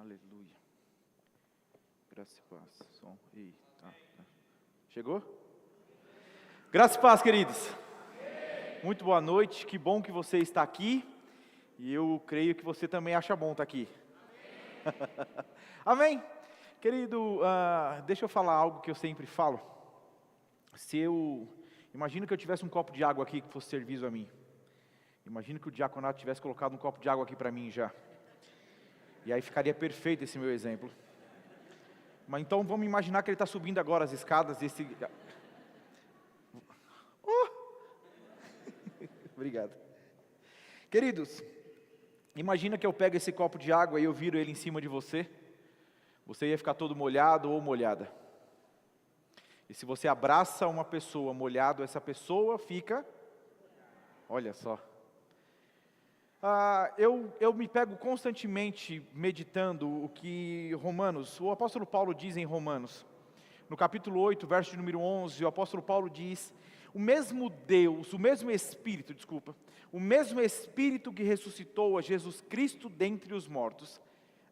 Aleluia. Graça e paz. Som. Chegou? Graça e paz, queridos. Muito boa noite. Que bom que você está aqui. E eu creio que você também acha bom estar aqui. Amém? Querido, deixa eu falar algo que eu sempre falo. Imagina que eu tivesse um copo de água aqui que fosse serviço a mim. Imagina que o diaconato tivesse colocado um copo de água aqui para mim já. E aí ficaria perfeito esse meu exemplo. Mas então vamos imaginar que ele está subindo agora as escadas. Obrigado. Queridos, imagina que eu pego esse copo de água e eu viro ele em cima de você. Você ia ficar todo molhado ou molhada. E se você abraça uma pessoa molhado, essa pessoa fica... Olha só. Eu me pego constantemente meditando o que o apóstolo Paulo diz em Romanos. No capítulo 8, verso de número 11, o apóstolo Paulo diz: o mesmo Espírito que ressuscitou a Jesus Cristo dentre os mortos,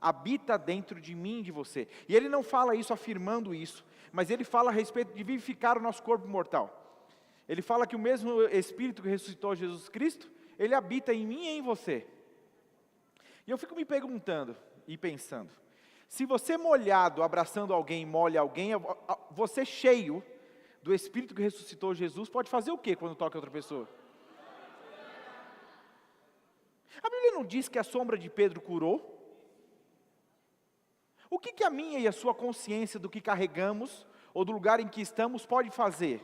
habita dentro de mim e de você. E ele não fala isso afirmando isso, mas ele fala a respeito de vivificar o nosso corpo mortal. Ele fala que o mesmo Espírito que ressuscitou a Jesus Cristo, ele habita em mim e em você. E eu fico me perguntando e pensando, se você molhado, abraçando alguém, molha alguém, você cheio do Espírito que ressuscitou Jesus, pode fazer o que quando toca outra pessoa? A Bíblia não diz que a sombra de Pedro curou? O que a minha e a sua consciência do que carregamos, ou do lugar em que estamos, pode fazer?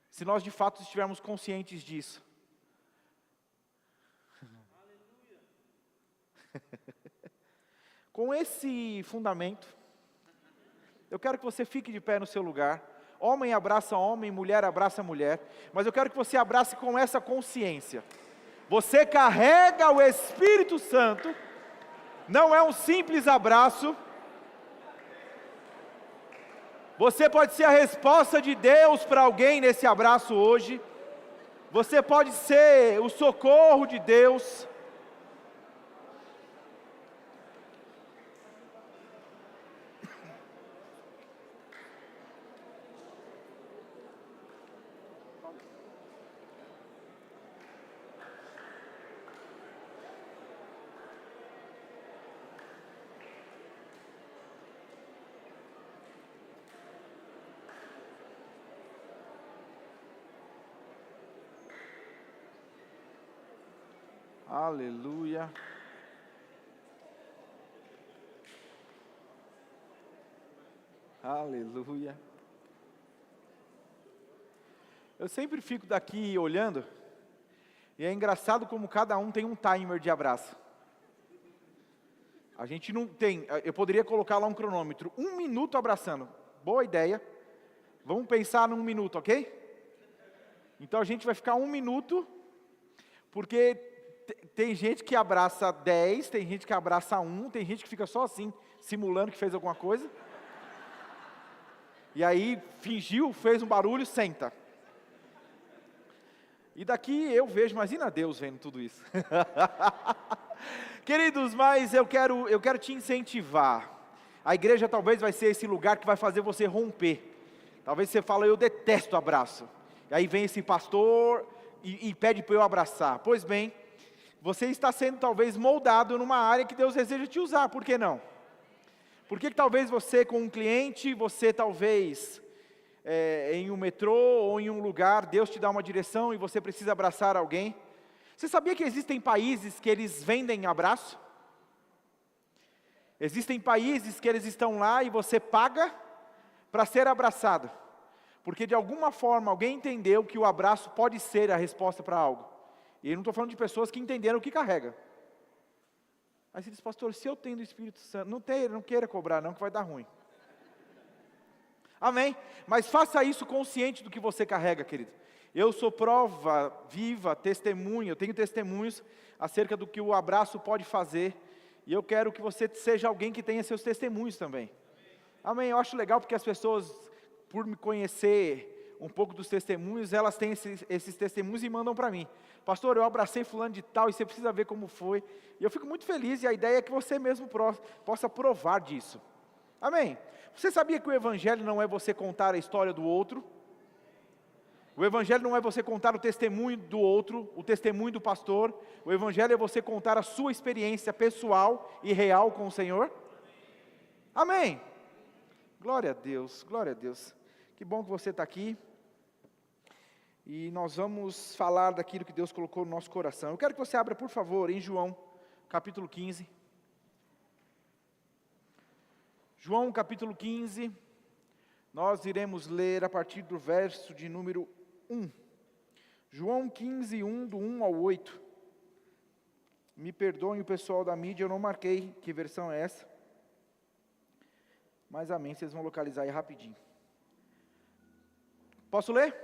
Se nós de fato estivermos conscientes disso. Com esse fundamento, eu quero que você fique de pé no seu lugar. Homem abraça homem, mulher abraça mulher. Mas eu quero que você abrace com essa consciência. Você carrega o Espírito Santo. Não é um simples abraço. Você pode ser a resposta de Deus para alguém nesse abraço hoje. Você pode ser o socorro de Deus. Aleluia. Aleluia. Eu sempre fico daqui olhando, e é engraçado como cada um tem um timer de abraço. A gente não tem, eu poderia colocar lá um cronômetro, 1 minuto abraçando. Boa ideia. Vamos pensar num minuto, ok? Então a gente vai ficar 1 minuto, porque tem gente que abraça 10, tem gente que abraça 1, tem gente que fica só assim, simulando que fez alguma coisa. E aí, fingiu, fez um barulho, senta. E daqui eu vejo, imagina Deus vendo tudo isso. Queridos, mas eu quero te incentivar. A igreja talvez vai ser esse lugar que vai fazer você romper. Talvez você fale, eu detesto abraço. E aí vem esse pastor e pede para eu abraçar. Pois bem, você está sendo talvez moldado numa área que Deus deseja te usar, por que não? Por que talvez você com um cliente, você talvez em um metrô ou em um lugar, Deus te dá uma direção e você precisa abraçar alguém? Você sabia que existem países que eles vendem abraço? Existem países que eles estão lá e você paga para ser abraçado. Porque de alguma forma alguém entendeu que o abraço pode ser a resposta para algo. E eu não estou falando de pessoas que entenderam o que carrega. Aí você diz, pastor, se eu tenho do Espírito Santo, não queira cobrar não, que vai dar ruim. Amém? Mas faça isso consciente do que você carrega, querido. Eu sou prova viva, testemunha, eu tenho testemunhos acerca do que o abraço pode fazer. E eu quero que você seja alguém que tenha seus testemunhos também. Amém? Eu acho legal porque as pessoas, por me conhecer um pouco dos testemunhos, elas têm esses testemunhos e mandam para mim. Pastor, eu abracei fulano de tal e você precisa ver como foi. E eu fico muito feliz e a ideia é que você mesmo possa provar disso. Amém? Você sabia que o Evangelho não é você contar a história do outro? O Evangelho não é você contar o testemunho do outro, o testemunho do pastor. O Evangelho é você contar a sua experiência pessoal e real com o Senhor. Amém? Glória a Deus, glória a Deus. Que bom que você está aqui. E nós vamos falar daquilo que Deus colocou no nosso coração. Eu quero que você abra, por favor, em João, capítulo 15. João, capítulo 15. Nós iremos ler a partir do verso de número 1. João 15, 1, do 1 ao 8. Me perdoem o pessoal da mídia, eu não marquei que versão é essa. Mas amém, vocês vão localizar aí rapidinho. Posso ler?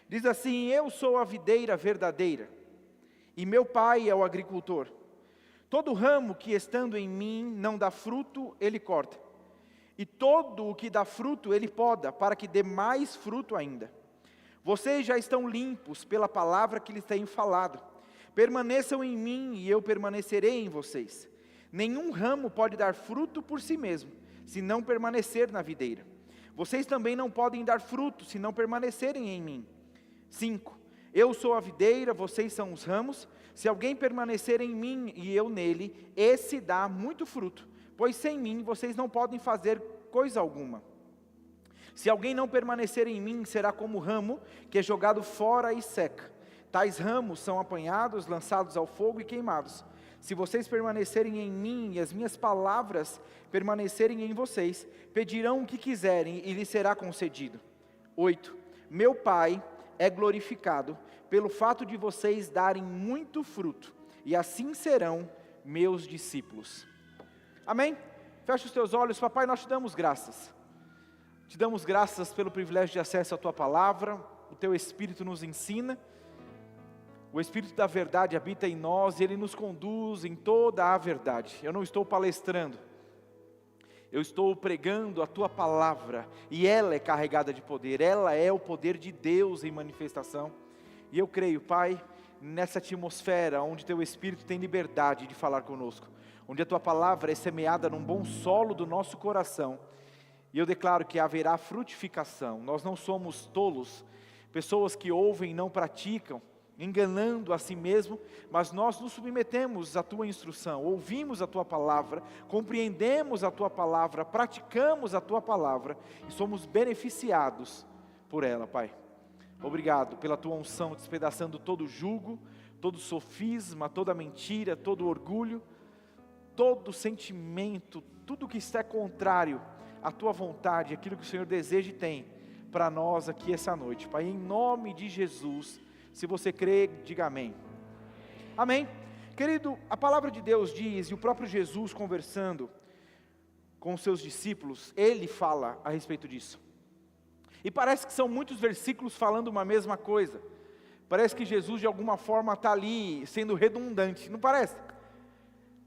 Diz assim: eu sou a videira verdadeira, e meu pai é o agricultor. Todo ramo que estando em mim não dá fruto, ele corta. E todo o que dá fruto, ele poda, para que dê mais fruto ainda. Vocês já estão limpos pela palavra que lhes tenho falado. Permaneçam em mim e eu permanecerei em vocês. Nenhum ramo pode dar fruto por si mesmo, se não permanecer na videira. Vocês também não podem dar fruto, se não permanecerem em mim. 5. Eu sou a videira, vocês são os ramos. Se alguém permanecer em mim e eu nele, esse dá muito fruto, pois sem mim vocês não podem fazer coisa alguma. Se alguém não permanecer em mim, será como ramo que é jogado fora e seca. Tais ramos são apanhados, lançados ao fogo e queimados. Se vocês permanecerem em mim e as minhas palavras permanecerem em vocês, pedirão o que quiserem e lhes será concedido. 8. Meu Pai é glorificado pelo fato de vocês darem muito fruto, e assim serão meus discípulos. Amém? Fecha os teus olhos. Papai, nós te damos graças. Te damos graças pelo privilégio de acesso à tua palavra. O teu Espírito nos ensina. O Espírito da verdade habita em nós e ele nos conduz em toda a verdade. Eu não estou palestrando, eu estou pregando a tua palavra, e ela é carregada de poder, ela é o poder de Deus em manifestação. E eu creio, Pai, nessa atmosfera onde teu Espírito tem liberdade de falar conosco, onde a tua palavra é semeada num bom solo do nosso coração, e eu declaro que haverá frutificação. Nós não somos tolos, pessoas que ouvem e não praticam, enganando a si mesmo, mas nós nos submetemos à tua instrução, ouvimos a tua palavra, compreendemos a tua palavra, praticamos a tua palavra, e somos beneficiados por ela, Pai. Obrigado pela tua unção, despedaçando todo jugo, todo sofisma, toda mentira, todo orgulho, todo sentimento, tudo que está contrário à tua vontade, aquilo que o Senhor deseja e tem para nós aqui essa noite, Pai, em nome de Jesus. Se você crê, diga amém. Amém. Querido, a palavra de Deus diz, e o próprio Jesus conversando com os seus discípulos, ele fala a respeito disso. E parece que são muitos versículos falando uma mesma coisa. Parece que Jesus de alguma forma está ali sendo redundante, não parece?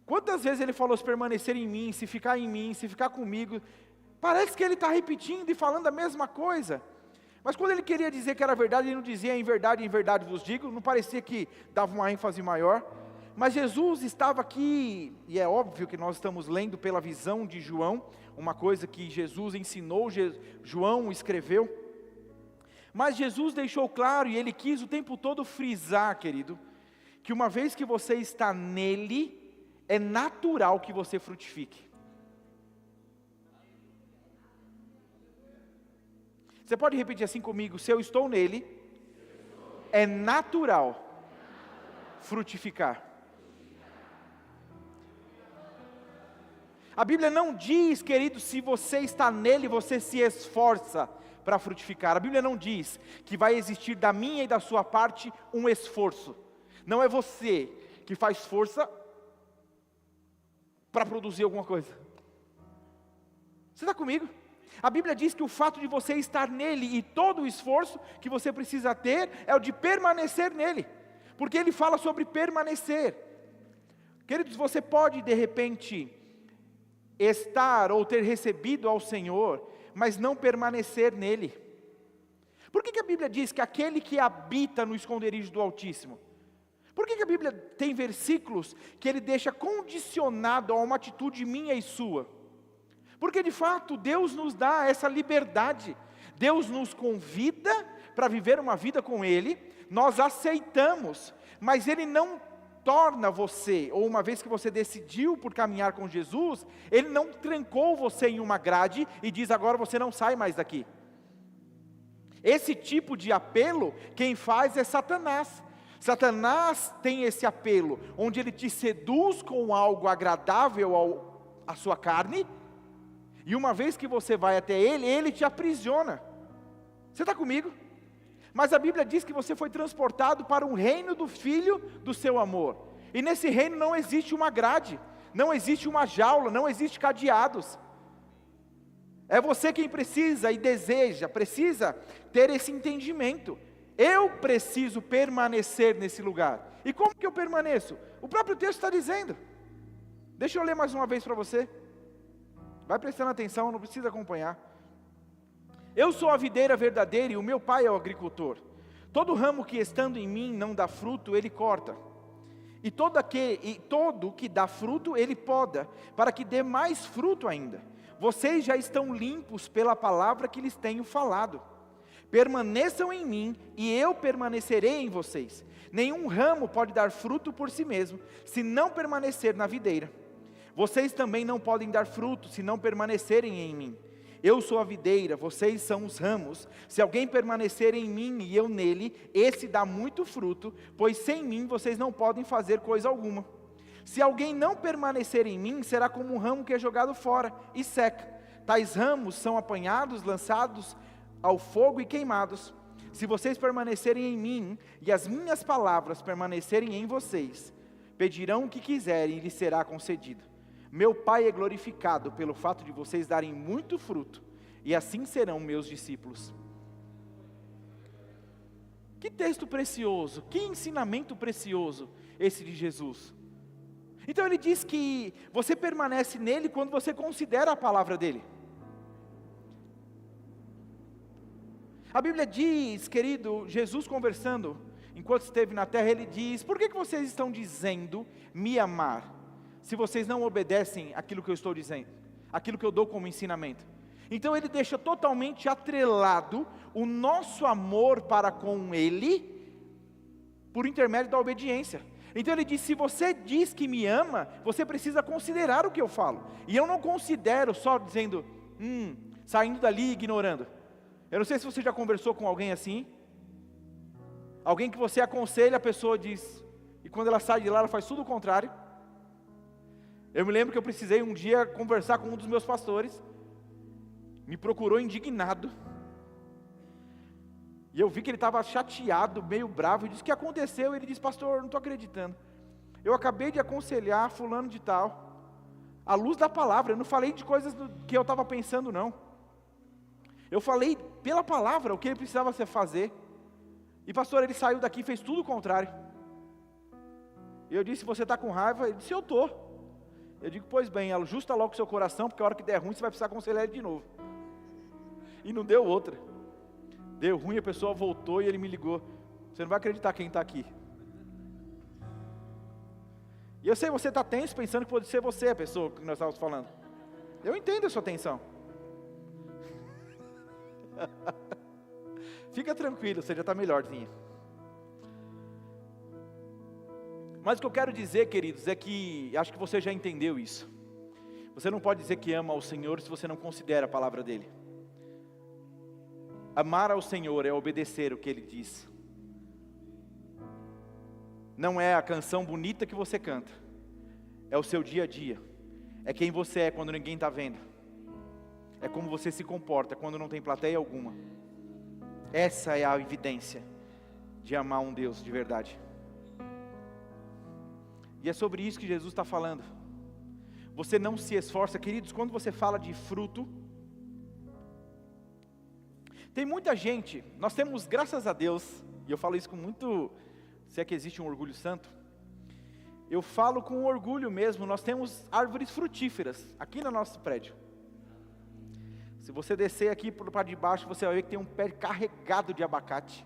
Quantas vezes ele falou se permanecer em mim, se ficar em mim, se ficar comigo? Parece que ele está repetindo e falando a mesma coisa. Mas quando ele queria dizer que era verdade, ele não dizia em verdade vos digo, não parecia que dava uma ênfase maior. Mas Jesus estava aqui, e é óbvio que nós estamos lendo pela visão de João, uma coisa que Jesus ensinou, João escreveu. Mas Jesus deixou claro, e ele quis o tempo todo frisar, querido, que uma vez que você está nele, é natural que você frutifique. Você pode repetir assim comigo: se eu estou nele, é natural frutificar. A Bíblia não diz, querido, se você está nele, você se esforça para frutificar. A Bíblia não diz que vai existir da minha e da sua parte um esforço. Não é você que faz força para produzir alguma coisa. Você está comigo? A Bíblia diz que o fato de você estar nele e todo o esforço que você precisa ter é o de permanecer nele, porque ele fala sobre permanecer. Queridos, você pode de repente estar ou ter recebido ao Senhor, mas não permanecer nele, Por que a Bíblia diz que aquele que habita no esconderijo do Altíssimo? Por que a Bíblia tem versículos que ele deixa condicionado a uma atitude minha e sua? Porque de fato Deus nos dá essa liberdade, Deus nos convida para viver uma vida com Ele, nós aceitamos, mas Ele não torna você, ou uma vez que você decidiu por caminhar com Jesus, Ele não trancou você em uma grade e diz agora você não sai mais daqui. Esse tipo de apelo, quem faz é Satanás. Satanás tem esse apelo, onde ele te seduz com algo agradável à sua carne, e uma vez que você vai até ele, ele te aprisiona. Você está comigo? Mas a Bíblia diz que você foi transportado para um reino do Filho do seu amor, e nesse reino não existe uma grade, não existe uma jaula, não existe cadeados. É você quem precisa e deseja, precisa ter esse entendimento. Eu preciso permanecer nesse lugar. E como que eu permaneço? O próprio texto está dizendo. Deixa eu ler mais uma vez para você. Vai prestando atenção, não precisa acompanhar. Eu sou a videira verdadeira e o meu pai é o agricultor. Todo ramo que estando em mim não dá fruto, ele corta. E todo que dá fruto, ele poda, para que dê mais fruto ainda. Vocês já estão limpos pela palavra que lhes tenho falado. Permaneçam em mim e eu permanecerei em vocês. Nenhum ramo pode dar fruto por si mesmo, se não permanecer na videira. Vocês também não podem dar fruto, se não permanecerem em mim. Eu sou a videira, vocês são os ramos. Se alguém permanecer em mim e eu nele, esse dá muito fruto, pois sem mim vocês não podem fazer coisa alguma. Se alguém não permanecer em mim, será como um ramo que é jogado fora e seca. Tais ramos são apanhados, lançados ao fogo e queimados. Se vocês permanecerem em mim, e as minhas palavras permanecerem em vocês, pedirão o que quiserem e lhes será concedido. Meu Pai é glorificado pelo fato de vocês darem muito fruto, e assim serão meus discípulos. Que texto precioso, que ensinamento precioso esse de Jesus. Então ele diz que você permanece nele quando você considera a palavra dele. A Bíblia diz, querido, Jesus conversando, enquanto esteve na terra, ele diz: por que vocês estão dizendo me amar, se vocês não obedecem aquilo que eu estou dizendo, aquilo que eu dou como ensinamento? Então ele deixa totalmente atrelado o nosso amor para com ele, por intermédio da obediência. Então ele diz: se você diz que me ama, você precisa considerar o que eu falo. E eu não considero só dizendo, saindo dali e ignorando. Eu não sei se você já conversou com alguém assim. Alguém que você aconselha, a pessoa diz, e quando ela sai de lá, ela faz tudo o contrário. Eu me lembro que eu precisei um dia conversar com um dos meus pastores. Me procurou indignado. E eu vi que ele estava chateado, meio bravo. Eu disse: o que aconteceu? Ele disse: pastor, não estou acreditando. Eu acabei de aconselhar fulano de tal, à luz da palavra. Eu não falei de coisas que eu estava pensando, não. Eu falei pela palavra o que ele precisava fazer. E pastor, ele saiu daqui e fez tudo o contrário. E eu disse: você está com raiva? Ele disse: eu estou. Eu digo: pois bem, ajusta logo o seu coração, porque a hora que der ruim você vai precisar aconselhar ele de novo. E não deu outra. Deu ruim, a pessoa voltou e ele me ligou: você não vai acreditar quem está aqui. E eu sei, você está tenso pensando que pode ser você a pessoa que nós estávamos falando. Eu entendo a sua tensão. Fica tranquilo, você já está melhorzinha. Mas o que eu quero dizer, queridos, é que acho que você já entendeu isso. Você não pode dizer que ama ao Senhor se você não considera a palavra dele. Amar ao Senhor é obedecer o que Ele diz. Não é a canção bonita que você canta, é o seu dia a dia, é quem você é quando ninguém está vendo, é como você se comporta quando não tem plateia alguma. Essa é a evidência de amar um Deus de verdade. E é sobre isso que Jesus está falando. Você não se esforça, queridos, quando você fala de fruto. Tem muita gente, nós temos, graças a Deus, e eu falo isso com muito, se é que existe um orgulho santo, eu falo com orgulho mesmo, nós temos árvores frutíferas aqui no nosso prédio. Se você descer aqui para de baixo, você vai ver que tem um pé carregado de abacate.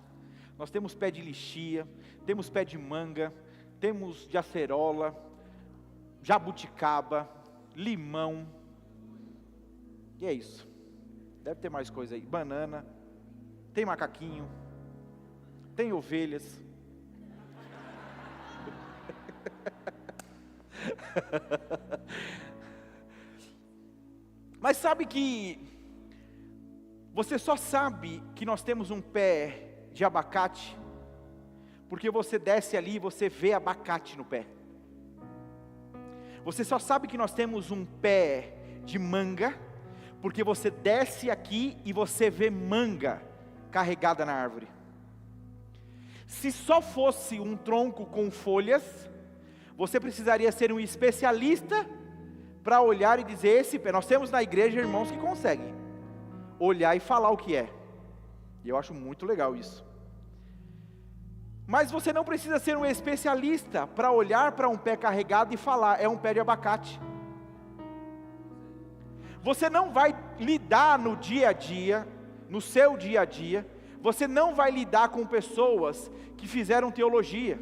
Nós temos pé de lixia, temos pé de manga, temos de acerola, jabuticaba, limão. E é isso. Deve ter mais coisa aí. Banana, tem macaquinho, tem ovelhas. Mas sabe que você só sabe que nós temos um pé de abacate porque você desce ali e você vê abacate no pé. Você só sabe que nós temos um pé de manga porque você desce aqui e você vê manga carregada na árvore. Se só fosse um tronco com folhas, você precisaria ser um especialista para olhar e dizer, esse pé. Nós temos na igreja irmãos que conseguem olhar e falar o que é. E eu acho muito legal isso. Mas você não precisa ser um especialista para olhar para um pé carregado e falar, é um pé de abacate. Você não vai lidar no dia a dia, no seu dia a dia, você não vai lidar com pessoas que fizeram teologia,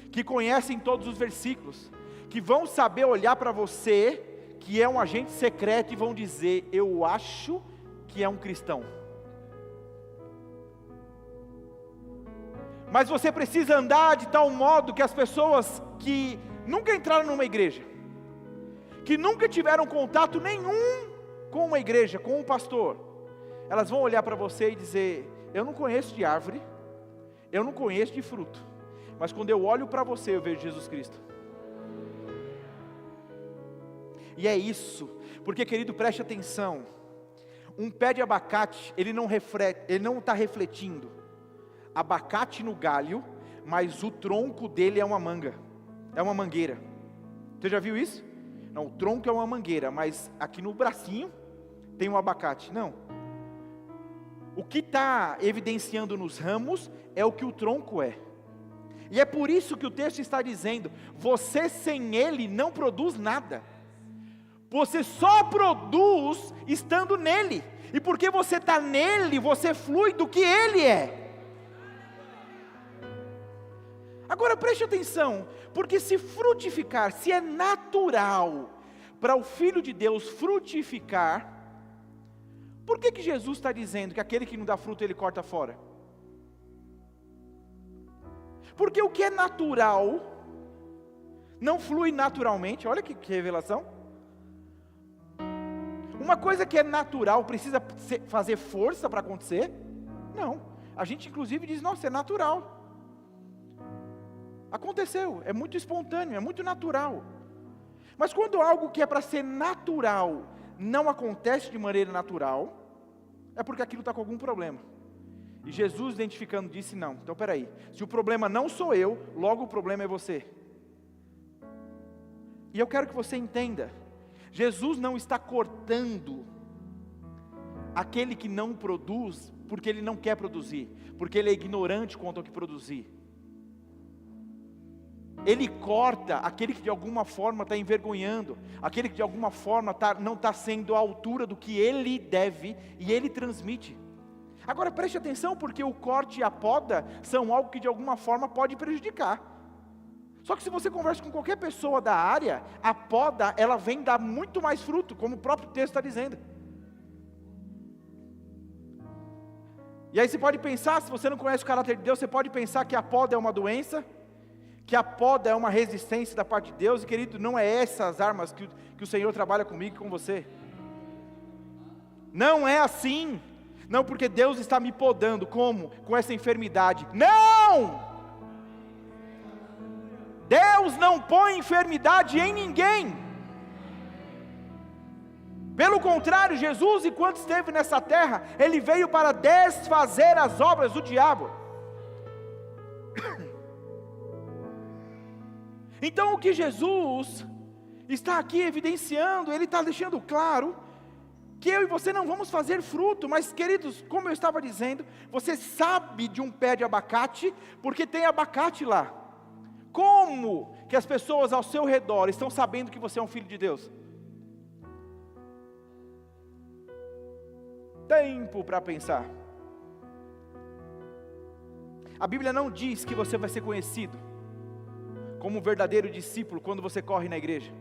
que conhecem todos os versículos, que vão saber olhar para você, que é um agente secreto, e vão dizer, eu acho que é um cristão. Mas você precisa andar de tal modo que as pessoas que nunca entraram numa igreja, que nunca tiveram contato nenhum com uma igreja, com um pastor, elas vão olhar para você e dizer, eu não conheço de árvore, eu não conheço de fruto, mas quando eu olho para você eu vejo Jesus Cristo. E é isso, porque querido, preste atenção, um pé de abacate, ele não está refletindo abacate no galho, mas o tronco dele é uma manga, é uma mangueira. Você já viu isso? Não, o tronco é uma mangueira, mas aqui no bracinho tem um abacate. Não, o que está evidenciando nos ramos é o que o tronco é. E é por isso que o texto está dizendo, você sem ele não produz nada. Você só produz estando nele. E porque você está nele, você flui do que ele é. Agora preste atenção, porque se frutificar, se é natural para o Filho de Deus frutificar, por que Jesus está dizendo que aquele que não dá fruto ele corta fora? Porque o que é natural, não flui naturalmente, olha que revelação. Uma coisa que é natural, precisa fazer força para acontecer? Não, a gente inclusive diz, nossa, é natural. Aconteceu, é muito espontâneo, é muito natural. Mas quando algo que é para ser natural, não acontece de maneira natural, é porque aquilo está com algum problema. E Jesus identificando disse, não, então peraí, se o problema não sou eu, logo o problema é você. E eu quero que você entenda, Jesus não está cortando aquele que não produz, porque ele não quer produzir, porque ele é ignorante quanto ao que produzir. Ele corta aquele que de alguma forma está envergonhando, aquele que de alguma forma não está sendo à altura do que ele deve, e ele transmite. Agora preste atenção, porque o corte e a poda são algo que de alguma forma pode prejudicar. Só que se você conversa com qualquer pessoa da área, a poda ela vem dar muito mais fruto, como o próprio texto está dizendo. E aí você pode pensar, se você não conhece o caráter de Deus, você pode pensar que a poda é uma doença, que a poda é uma resistência da parte de Deus, e querido, não é essas armas que o Senhor trabalha comigo e com você. Não é assim. Não, porque Deus está me podando, como? Com essa enfermidade. Não! Deus não põe enfermidade em ninguém. Pelo contrário, Jesus, enquanto esteve nessa terra, Ele veio para desfazer as obras do diabo. Então o que Jesus está aqui evidenciando, Ele está deixando claro, que eu e você não vamos fazer fruto, mas queridos, como eu estava dizendo, você sabe de um pé de abacate, porque tem abacate lá. Como que as pessoas ao seu redor estão sabendo que você é um filho de Deus? tempo para pensar. A Bíblia não diz que você vai ser conhecido como um verdadeiro discípulo quando você corre na igreja.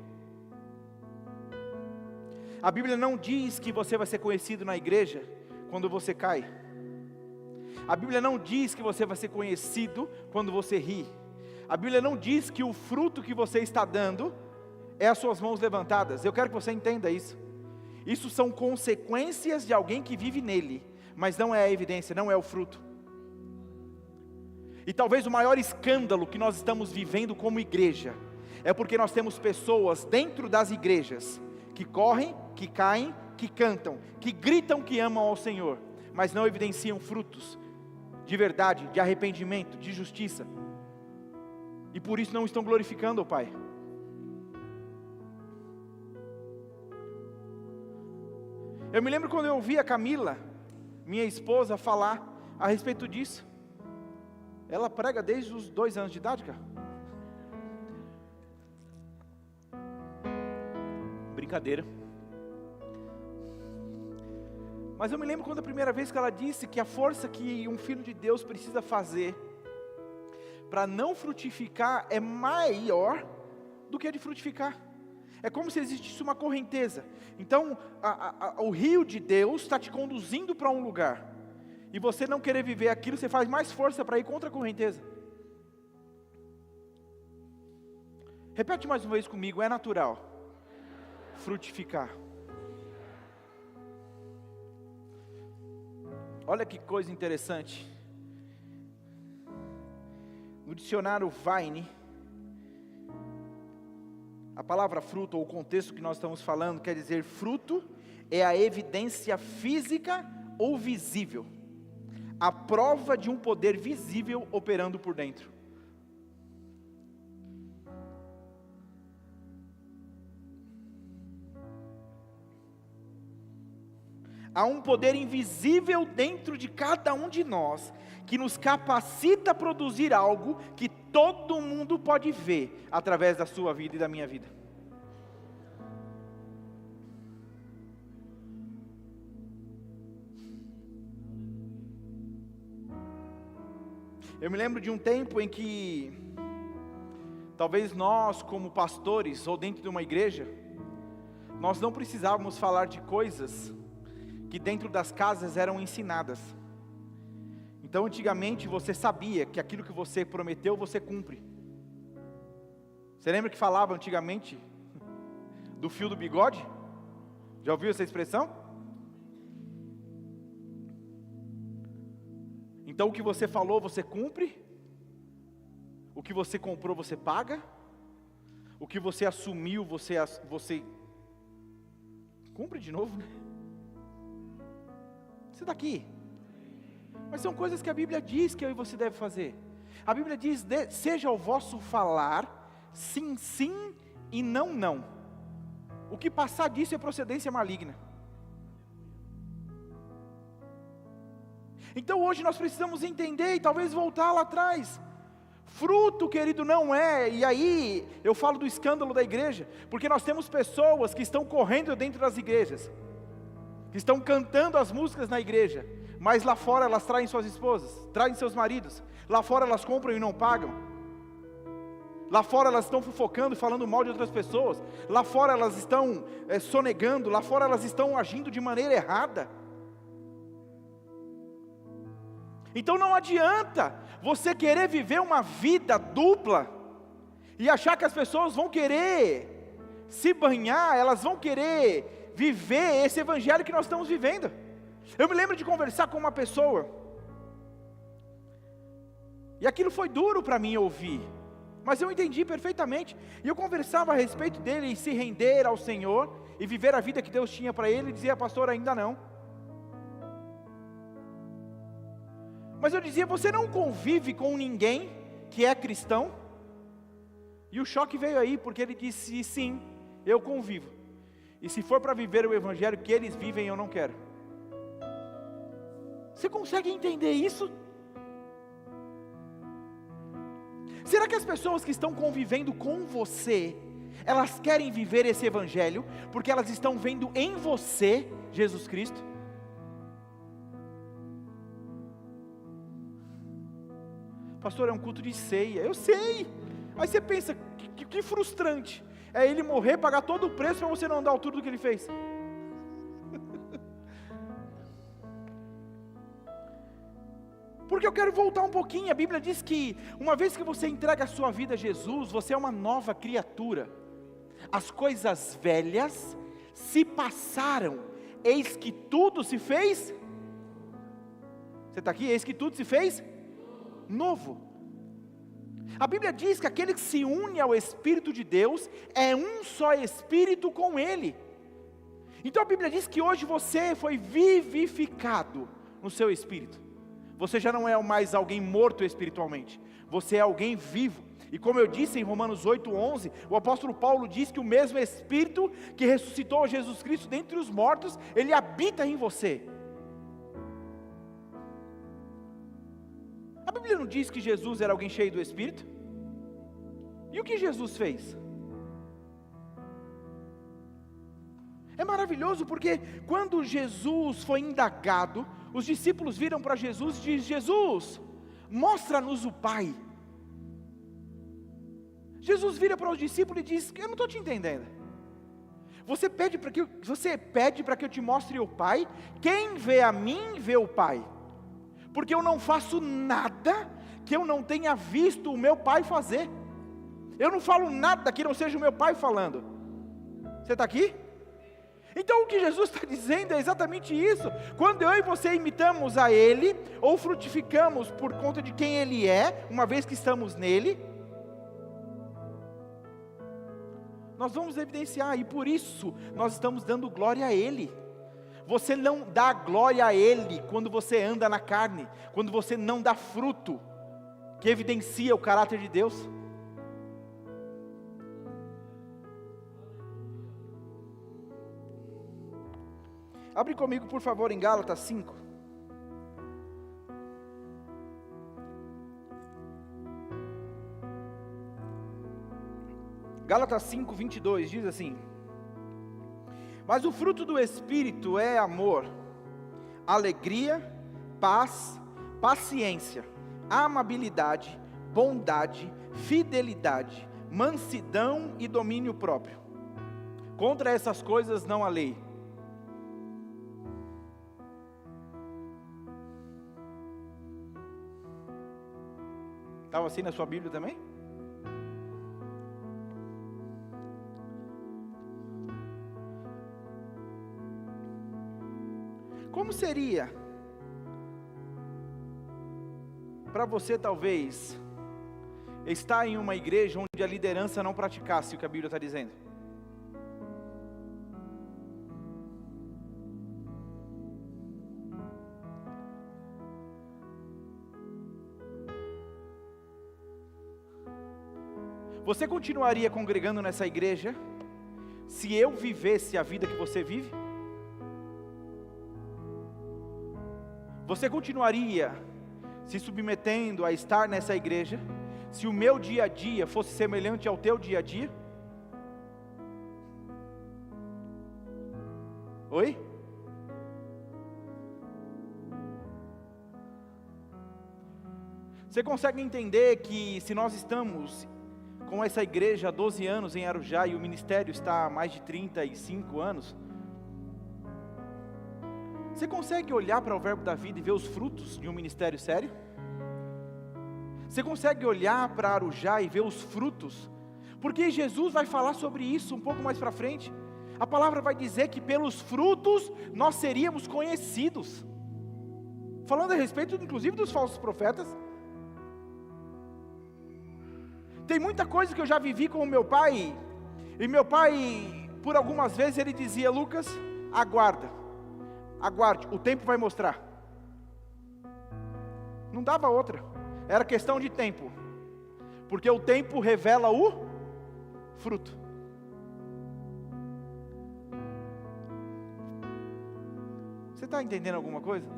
A Bíblia não diz que você vai ser conhecido na igreja quando você cai. A Bíblia não diz que você vai ser conhecido quando você ri. A Bíblia não diz que o fruto que você está dando é as suas mãos levantadas. Eu quero que você entenda isso. Isso são consequências de alguém que vive nele, mas não é a evidência, não é o fruto. E talvez o maior escândalo que nós estamos vivendo como igreja é porque nós temos pessoas dentro das igrejas que correm, que caem, que cantam, que gritam que amam ao Senhor, mas não evidenciam frutos de verdade, de arrependimento, de justiça, e por isso não estão glorificando o Pai. Eu me lembro quando eu ouvi a Camila, minha esposa, falar a respeito disso. Ela prega desde os 2 anos de idade, cara. Brincadeira. Mas eu me lembro quando a primeira vez que ela disse que a força que um filho de Deus precisa fazer para não frutificar é maior do que a de frutificar. É como se existisse uma correnteza. Então, o rio de Deus está te conduzindo para um lugar, e você não querer viver aquilo, você faz mais força para ir contra a correnteza. Repete mais uma vez comigo, é natural frutificar. Olha que coisa interessante. No dicionário Vine, a palavra fruto, ou o contexto que nós estamos falando, quer dizer fruto é a evidência física ou visível, a prova de um poder visível operando por dentro. Há um poder invisível dentro de cada um de nós, que nos capacita a produzir algo que todo mundo pode ver, através da sua vida e da minha vida. Eu me lembro de um tempo em que, talvez nós como pastores, ou dentro de uma igreja, nós não precisávamos falar de coisas que dentro das casas eram ensinadas. Então antigamente você sabia que aquilo que você prometeu, você cumpre. Você lembra que falava antigamente do fio do bigode? Já ouviu essa expressão? Então o que você falou, você cumpre. O que você comprou, você paga. O que você assumiu, você cumpre de novo, né? Você está aqui. Mas são coisas que a Bíblia diz que eu e você deve fazer. A Bíblia diz, seja o vosso falar, sim, sim, e não, não. O que passar disso é procedência maligna. Então hoje nós precisamos entender e talvez voltar lá atrás. Fruto, querido, não é, e aí eu falo do escândalo da igreja, porque nós temos pessoas que estão correndo dentro das igrejas, que estão cantando as músicas na igreja, mas lá fora elas traem suas esposas, traem seus maridos, lá fora elas compram e não pagam, lá fora elas estão fofocando e falando mal de outras pessoas, lá fora elas estão sonegando, lá fora elas estão agindo de maneira errada. Então não adianta você querer viver uma vida dupla e achar que as pessoas vão querer se banhar, elas vão querer viver esse evangelho que nós estamos vivendo. Eu me lembro de conversar com uma pessoa, e aquilo foi duro para mim ouvir, mas eu entendi perfeitamente, e eu conversava a respeito dele, e se render ao Senhor, e viver a vida que Deus tinha para ele, e dizia, pastor, ainda não. Mas eu dizia, você não convive com ninguém que é cristão? E o choque veio aí, porque ele disse, sim, eu convivo. E se for para viver o evangelho que eles vivem, eu não quero. Você consegue entender isso? Será que as pessoas que estão convivendo com você, elas querem viver esse evangelho, porque elas estão vendo em você, Jesus Cristo? Pastor, é um culto de ceia. Eu sei. Aí você pensa, que frustrante. É ele morrer, pagar todo o preço para você não dar a altura do que ele fez. Porque eu quero voltar um pouquinho. A Bíblia diz que uma vez que você entrega a sua vida a Jesus, você é uma nova criatura. As coisas velhas se passaram, eis que tudo se fez. Você está aqui? Eis que tudo se fez novo. A Bíblia diz que aquele que se une ao Espírito de Deus é um só Espírito com Ele. Então a Bíblia diz que hoje você foi vivificado no seu Espírito. Você já não é mais alguém morto espiritualmente, você é alguém vivo. E como eu disse em Romanos 8:11, o apóstolo Paulo diz que o mesmo Espírito que ressuscitou Jesus Cristo dentre os mortos, Ele habita em você. A Bíblia não diz que Jesus era alguém cheio do Espírito? E o que Jesus fez? É maravilhoso porque quando Jesus foi indagado, os discípulos viram para Jesus e dizem: Jesus, mostra-nos o Pai. Jesus vira para os discípulos e diz: eu não estou te entendendo. Você pede para que eu te mostre o Pai? Quem vê a mim, vê o Pai. Porque eu não faço nada que eu não tenha visto o meu Pai fazer. Eu não falo nada que não seja o meu Pai falando. Você está aqui? Então o que Jesus está dizendo é exatamente isso. Quando eu e você imitamos a Ele, ou frutificamos por conta de quem Ele é, uma vez que estamos nele, nós vamos evidenciar, e por isso nós estamos dando glória a Ele. Você não dá glória a Ele quando você anda na carne, quando você não dá fruto, que evidencia o caráter de Deus. Abre comigo, por favor, em Gálatas 5. Gálatas 5, 22, diz assim: mas o fruto do Espírito é amor, alegria, paz, paciência, amabilidade, bondade, fidelidade, mansidão e domínio próprio. Contra essas coisas não há lei. Estava assim na sua Bíblia também? Como seria para você, talvez, estar em uma igreja onde a liderança não praticasse o que a Bíblia está dizendo? Você continuaria congregando nessa igreja se eu vivesse a vida que você vive? Você continuaria se submetendo a estar nessa igreja se o meu dia a dia fosse semelhante ao teu dia a dia? Oi? Você consegue entender que se nós estamos com essa igreja há 12 anos em Arujá e o ministério está há mais de 35 anos, você consegue olhar para o Verbo da Vida e ver os frutos de um ministério sério? Você consegue olhar para Arujá e ver os frutos? Porque Jesus vai falar sobre isso um pouco mais para frente. A palavra vai dizer que pelos frutos nós seríamos conhecidos. Falando a respeito inclusive dos falsos profetas. Tem muita coisa que eu já vivi com o meu pai, e meu pai, por algumas vezes, ele dizia: Lucas, aguarde, o tempo vai mostrar. Não dava outra, era questão de tempo, porque o tempo revela o fruto. Você está entendendo alguma coisa?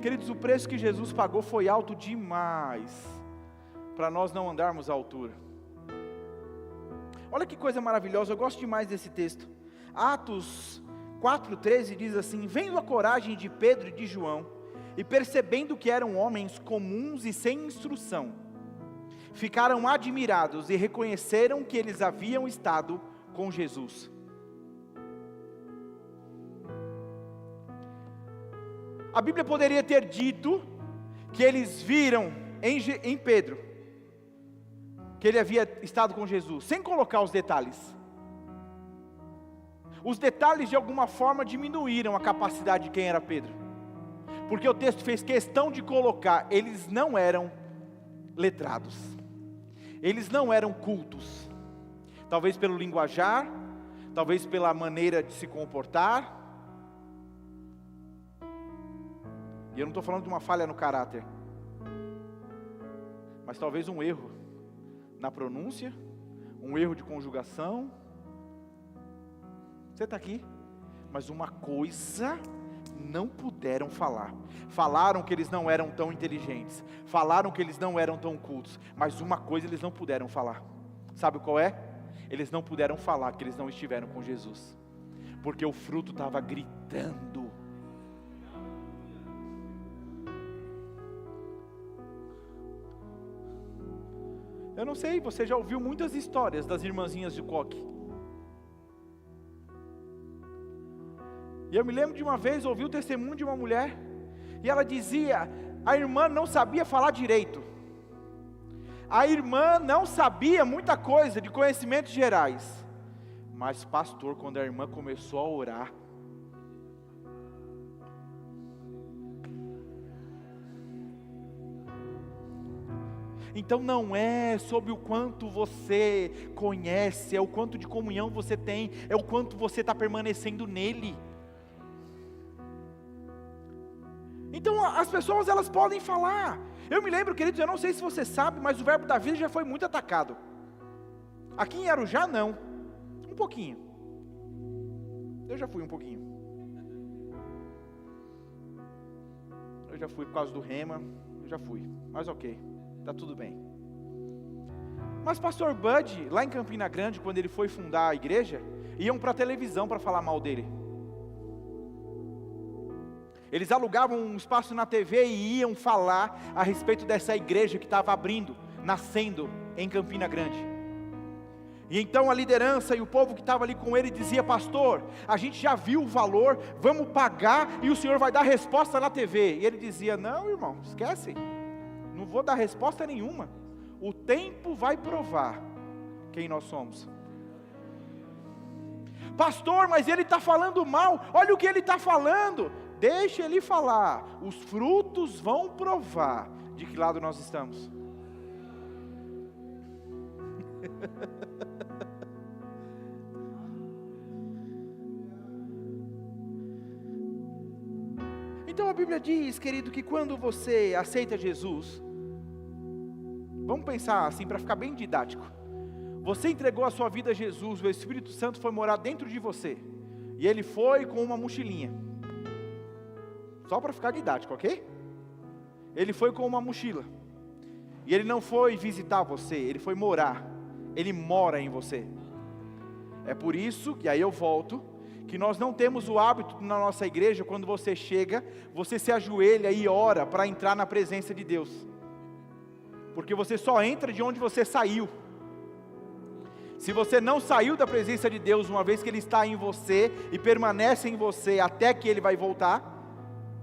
Queridos, o preço que Jesus pagou foi alto demais para nós não andarmos à altura. Olha que coisa maravilhosa, eu gosto demais desse texto. Atos 4,13 diz assim: vendo a coragem de Pedro e de João, e percebendo que eram homens comuns e sem instrução, ficaram admirados e reconheceram que eles haviam estado com Jesus. A Bíblia poderia ter dito que eles viram em Pedro que ele havia estado com Jesus, sem colocar os detalhes. Os detalhes de alguma forma diminuíram a capacidade de quem era Pedro, porque o texto fez questão de colocar, eles não eram letrados, eles não eram cultos, talvez pelo linguajar, talvez pela maneira de se comportar, e eu não estou falando de uma falha no caráter, mas talvez um erro na pronúncia, um erro de conjugação. Você está aqui, mas uma coisa não puderam falar. Falaram que eles não eram tão inteligentes, falaram que eles não eram tão cultos, mas uma coisa eles não puderam falar. Sabe qual é? Eles não puderam falar que eles não estiveram com Jesus, porque o fruto estava gritando. Eu não sei, você já ouviu muitas histórias das irmãzinhas de coque. E eu me lembro de uma vez, ouvi o testemunho de uma mulher, e ela dizia, a irmã não sabia falar direito. A irmã não sabia muita coisa de conhecimentos gerais. Mas pastor, quando a irmã começou a orar, então não é sobre o quanto você conhece, é o quanto de comunhão você tem, é o quanto você está permanecendo nele. Então as pessoas elas podem falar. Eu me lembro, queridos, eu não sei se você sabe, mas o Verbo da Vida já foi muito atacado. Aqui em Arujá não, um pouquinho. Eu já fui um pouquinho. Eu já fui por causa do rema, eu já fui, mas ok. Está tudo bem. Mas pastor Bud, lá em Campina Grande, quando ele foi fundar a igreja, iam para a televisão para falar mal dele. Eles alugavam um espaço na TV e iam falar a respeito dessa igreja que estava abrindo, nascendo em Campina Grande. E então a liderança e o povo que estava ali com ele dizia, pastor, a gente já viu o valor, vamos pagar e o senhor vai dar resposta na TV. E ele dizia, não irmão, esquece. Não vou dar resposta nenhuma. O tempo vai provar quem nós somos. Pastor, mas ele está falando mal. Olha o que ele está falando. Deixa ele falar. Os frutos vão provar de que lado nós estamos. Então a Bíblia diz, querido, que quando você aceita Jesus, vamos pensar assim, para ficar bem didático. Você entregou a sua vida a Jesus, o Espírito Santo foi morar dentro de você, e ele foi com uma mochilinha, só para ficar didático, ok? Ele foi com uma mochila, e ele não foi visitar você, ele foi morar, ele mora em você. É por isso que aí eu volto, que nós não temos o hábito na nossa igreja, quando você chega, você se ajoelha e ora para entrar na presença de Deus, porque você só entra de onde você saiu. Se você não saiu da presença de Deus, uma vez que Ele está em você, e permanece em você, até que Ele vai voltar,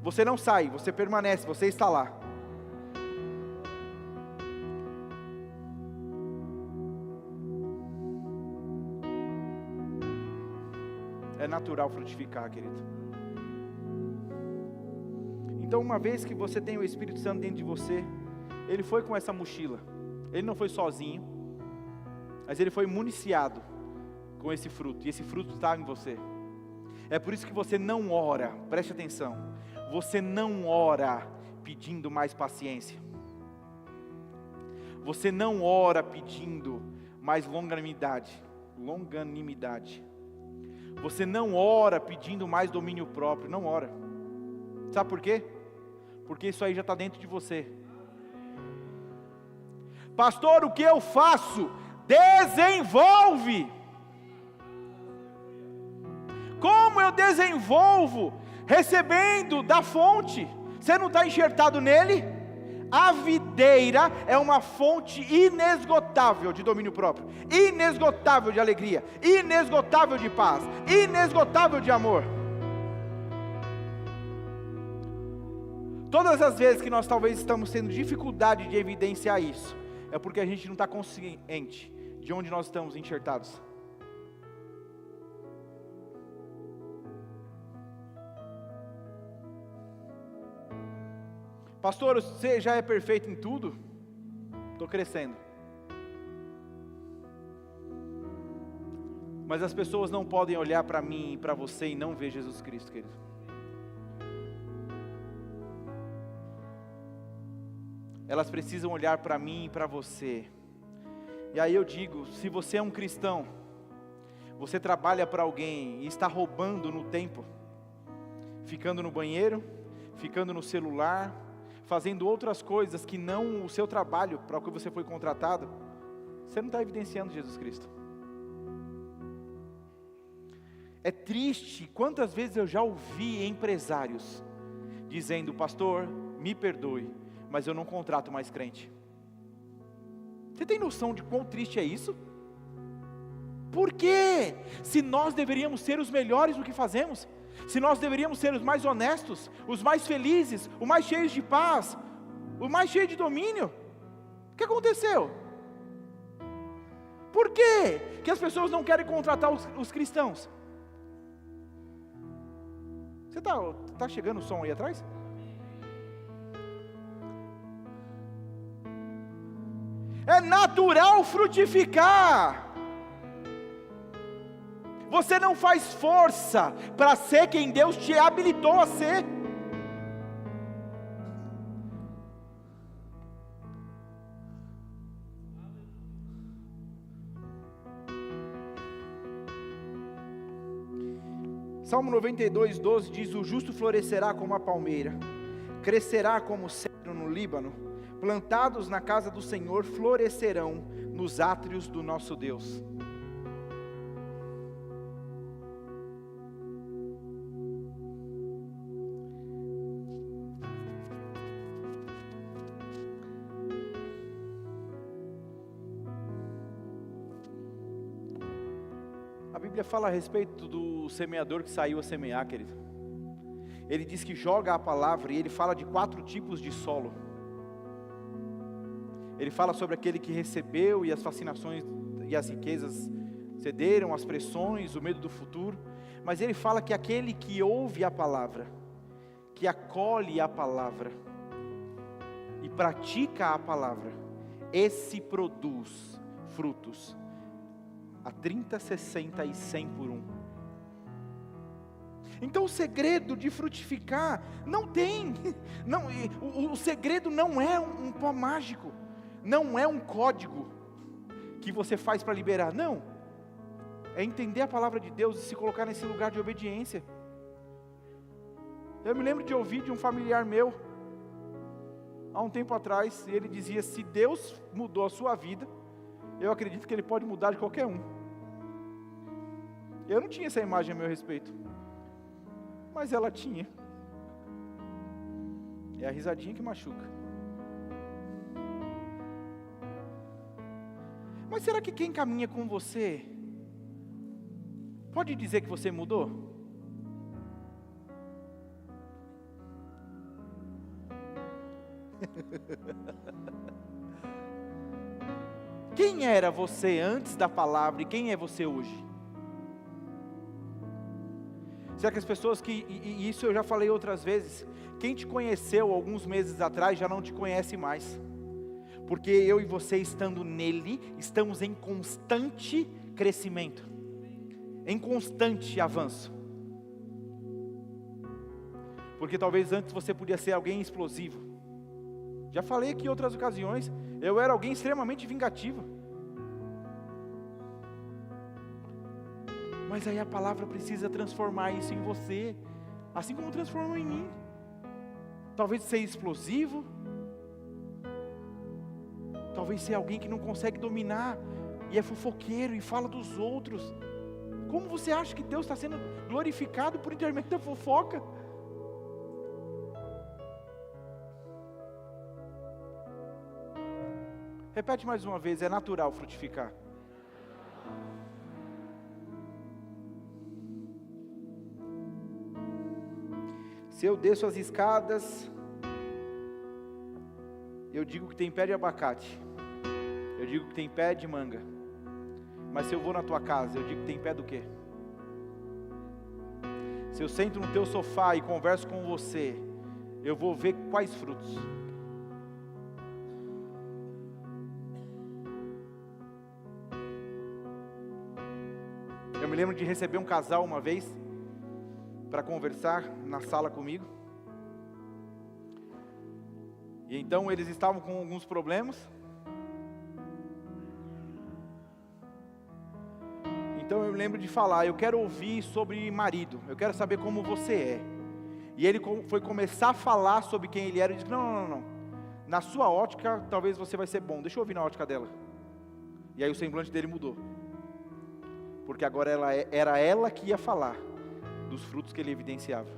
você não sai, você permanece, você está lá. É natural frutificar, querido. Então, uma vez que você tem o Espírito Santo dentro de você, ele foi com essa mochila, ele não foi sozinho, mas ele foi municiado com esse fruto, e esse fruto está em você. É por isso que você não ora, preste atenção, você não ora pedindo mais paciência, você não ora pedindo mais longanimidade, você não ora pedindo mais domínio próprio, não ora. Sabe por quê? Porque isso aí já está dentro de você. Pastor, o que eu faço? Desenvolve. Como eu desenvolvo? Recebendo da fonte, Você não está enxertado nele? A videira é uma fonte inesgotável de domínio próprio, inesgotável de alegria, inesgotável de paz, inesgotável de amor. Todas as vezes que nós talvez estamos tendo dificuldade de evidenciar isso, é porque a gente não está consciente de onde nós estamos enxertados. Pastor, você já é perfeito em tudo? Estou crescendo. Mas as pessoas não podem olhar para mim e para você e não ver Jesus Cristo, querido. Elas precisam olhar para mim e para você. E aí eu digo, se você é um cristão, você trabalha para alguém e está roubando no tempo, ficando no banheiro, ficando no celular, fazendo outras coisas que não o seu trabalho para o que você foi contratado, você não está evidenciando Jesus Cristo. É triste, quantas vezes eu já ouvi empresários dizendo, pastor, me perdoe, mas eu não contrato mais crente. Você tem noção de quão triste é isso? Por quê? Se nós deveríamos ser os melhores no que fazemos, se nós deveríamos ser os mais honestos, os mais felizes, os mais cheios de paz, os mais cheios de domínio, o que aconteceu? Por quê que as pessoas não querem contratar os cristãos? Você está chegando o som aí atrás? É natural frutificar. Você não faz força para ser quem Deus te habilitou a ser. Salmo 92:12 diz, o justo florescerá como a palmeira, crescerá como o cedro no Líbano, plantados na casa do Senhor, florescerão nos átrios do nosso Deus. A Bíblia fala a respeito do semeador que saiu a semear, querido. Ele diz que joga a palavra, e ele fala de 4 tipos de solo. Ele fala sobre aquele que recebeu, e as fascinações e as riquezas cederam, as pressões, o medo do futuro. Mas ele fala que aquele que ouve a palavra, que acolhe a palavra, e pratica a palavra, esse produz frutos, a 30, 60 e 100 por 1. Então o segredo de frutificar não tem, não, o segredo não é um pó mágico, não é um código que você faz para liberar, não, é entender a palavra de Deus e se colocar nesse lugar de obediência. Eu me lembro de ouvir de um familiar meu, há um tempo atrás, ele dizia, se Deus mudou a sua vida, eu acredito que Ele pode mudar de qualquer um. Eu não tinha essa imagem a meu respeito, mas ela tinha. É a risadinha que machuca. Mas será que quem caminha com você pode dizer que você mudou? Quem era você antes da palavra e quem é você hoje? Será que as pessoas e isso eu já falei outras vezes, quem te conheceu alguns meses atrás já não te conhece mais, porque eu e você estando nele, estamos em constante crescimento, em constante avanço, porque talvez antes você podia ser alguém explosivo, já falei aqui em outras ocasiões, eu era alguém extremamente vingativo, mas aí a palavra precisa transformar isso em você, assim como transformou em mim. Talvez ser explosivo, talvez ser alguém que não consegue dominar, e é fofoqueiro, e fala dos outros. Como você acha que Deus está sendo glorificado por intermédio da fofoca? Repete mais uma vez, é natural frutificar. Se eu desço as escadas, eu digo que tem pé de abacate, eu digo que tem pé de manga, mas se eu vou na tua casa, eu digo que tem pé do quê? Se eu sento no teu sofá e converso com você, eu vou ver quais frutos? Eu me lembro de receber um casal uma vez, para conversar na sala comigo, e então eles estavam com alguns problemas, então eu me lembro de falar, eu quero ouvir sobre marido, eu quero saber como você é, e ele foi começar a falar sobre quem ele era, e disse, não, na sua ótica, talvez você vai ser bom, deixa eu ouvir na ótica dela, e aí o semblante dele mudou, porque agora era ela que ia falar, dos frutos que ele evidenciava.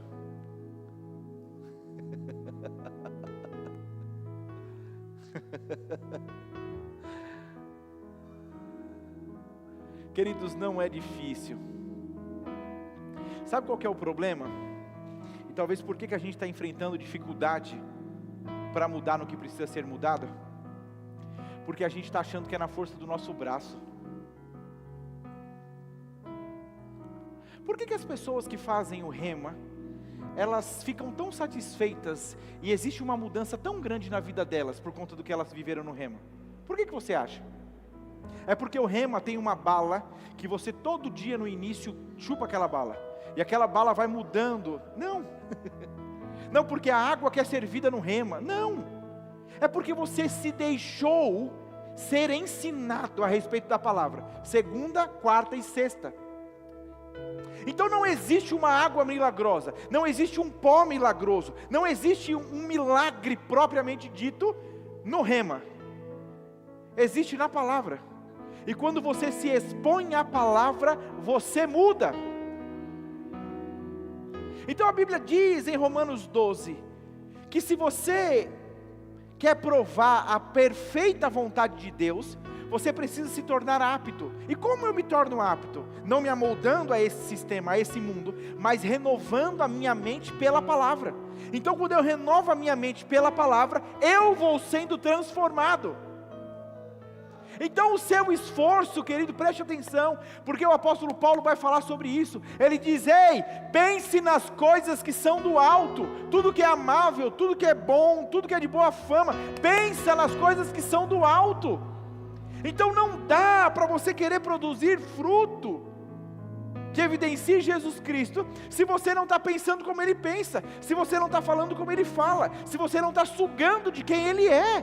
Queridos, não é difícil. Sabe qual que é o problema? E talvez por que a gente está enfrentando dificuldade para mudar no que precisa ser mudado? Porque a gente está achando que é na força do nosso braço. Por que as pessoas que fazem o rema, elas ficam tão satisfeitas e existe uma mudança tão grande na vida delas por conta do que elas viveram no rema? Por que você acha? É porque o rema tem uma bala que você todo dia no início chupa aquela bala e aquela bala vai mudando. Não, não porque a água que é servida no rema, não, é porque você se deixou ser ensinado a respeito da palavra, segunda, quarta e sexta. Então não existe uma água milagrosa, não existe um pó milagroso, não existe um milagre propriamente dito no rema, existe na palavra, e quando você se expõe à palavra, você muda. Então a Bíblia diz em Romanos 12, que se você quer provar a perfeita vontade de Deus, você precisa se tornar apto. E como eu me torno apto? Não me amoldando a esse sistema, a esse mundo, mas renovando a minha mente pela palavra. Então quando eu renovo a minha mente pela palavra, eu vou sendo transformado. Então o seu esforço, querido, preste atenção, porque o apóstolo Paulo vai falar sobre isso. Ele diz, ei, pense nas coisas que são do alto, tudo que é amável, tudo que é bom, tudo que é de boa fama, pensa nas coisas que são do alto. Então não dá para você querer produzir fruto que evidencie Jesus Cristo, se você não está pensando como Ele pensa, se você não está falando como Ele fala, se você não está sugando de quem Ele é.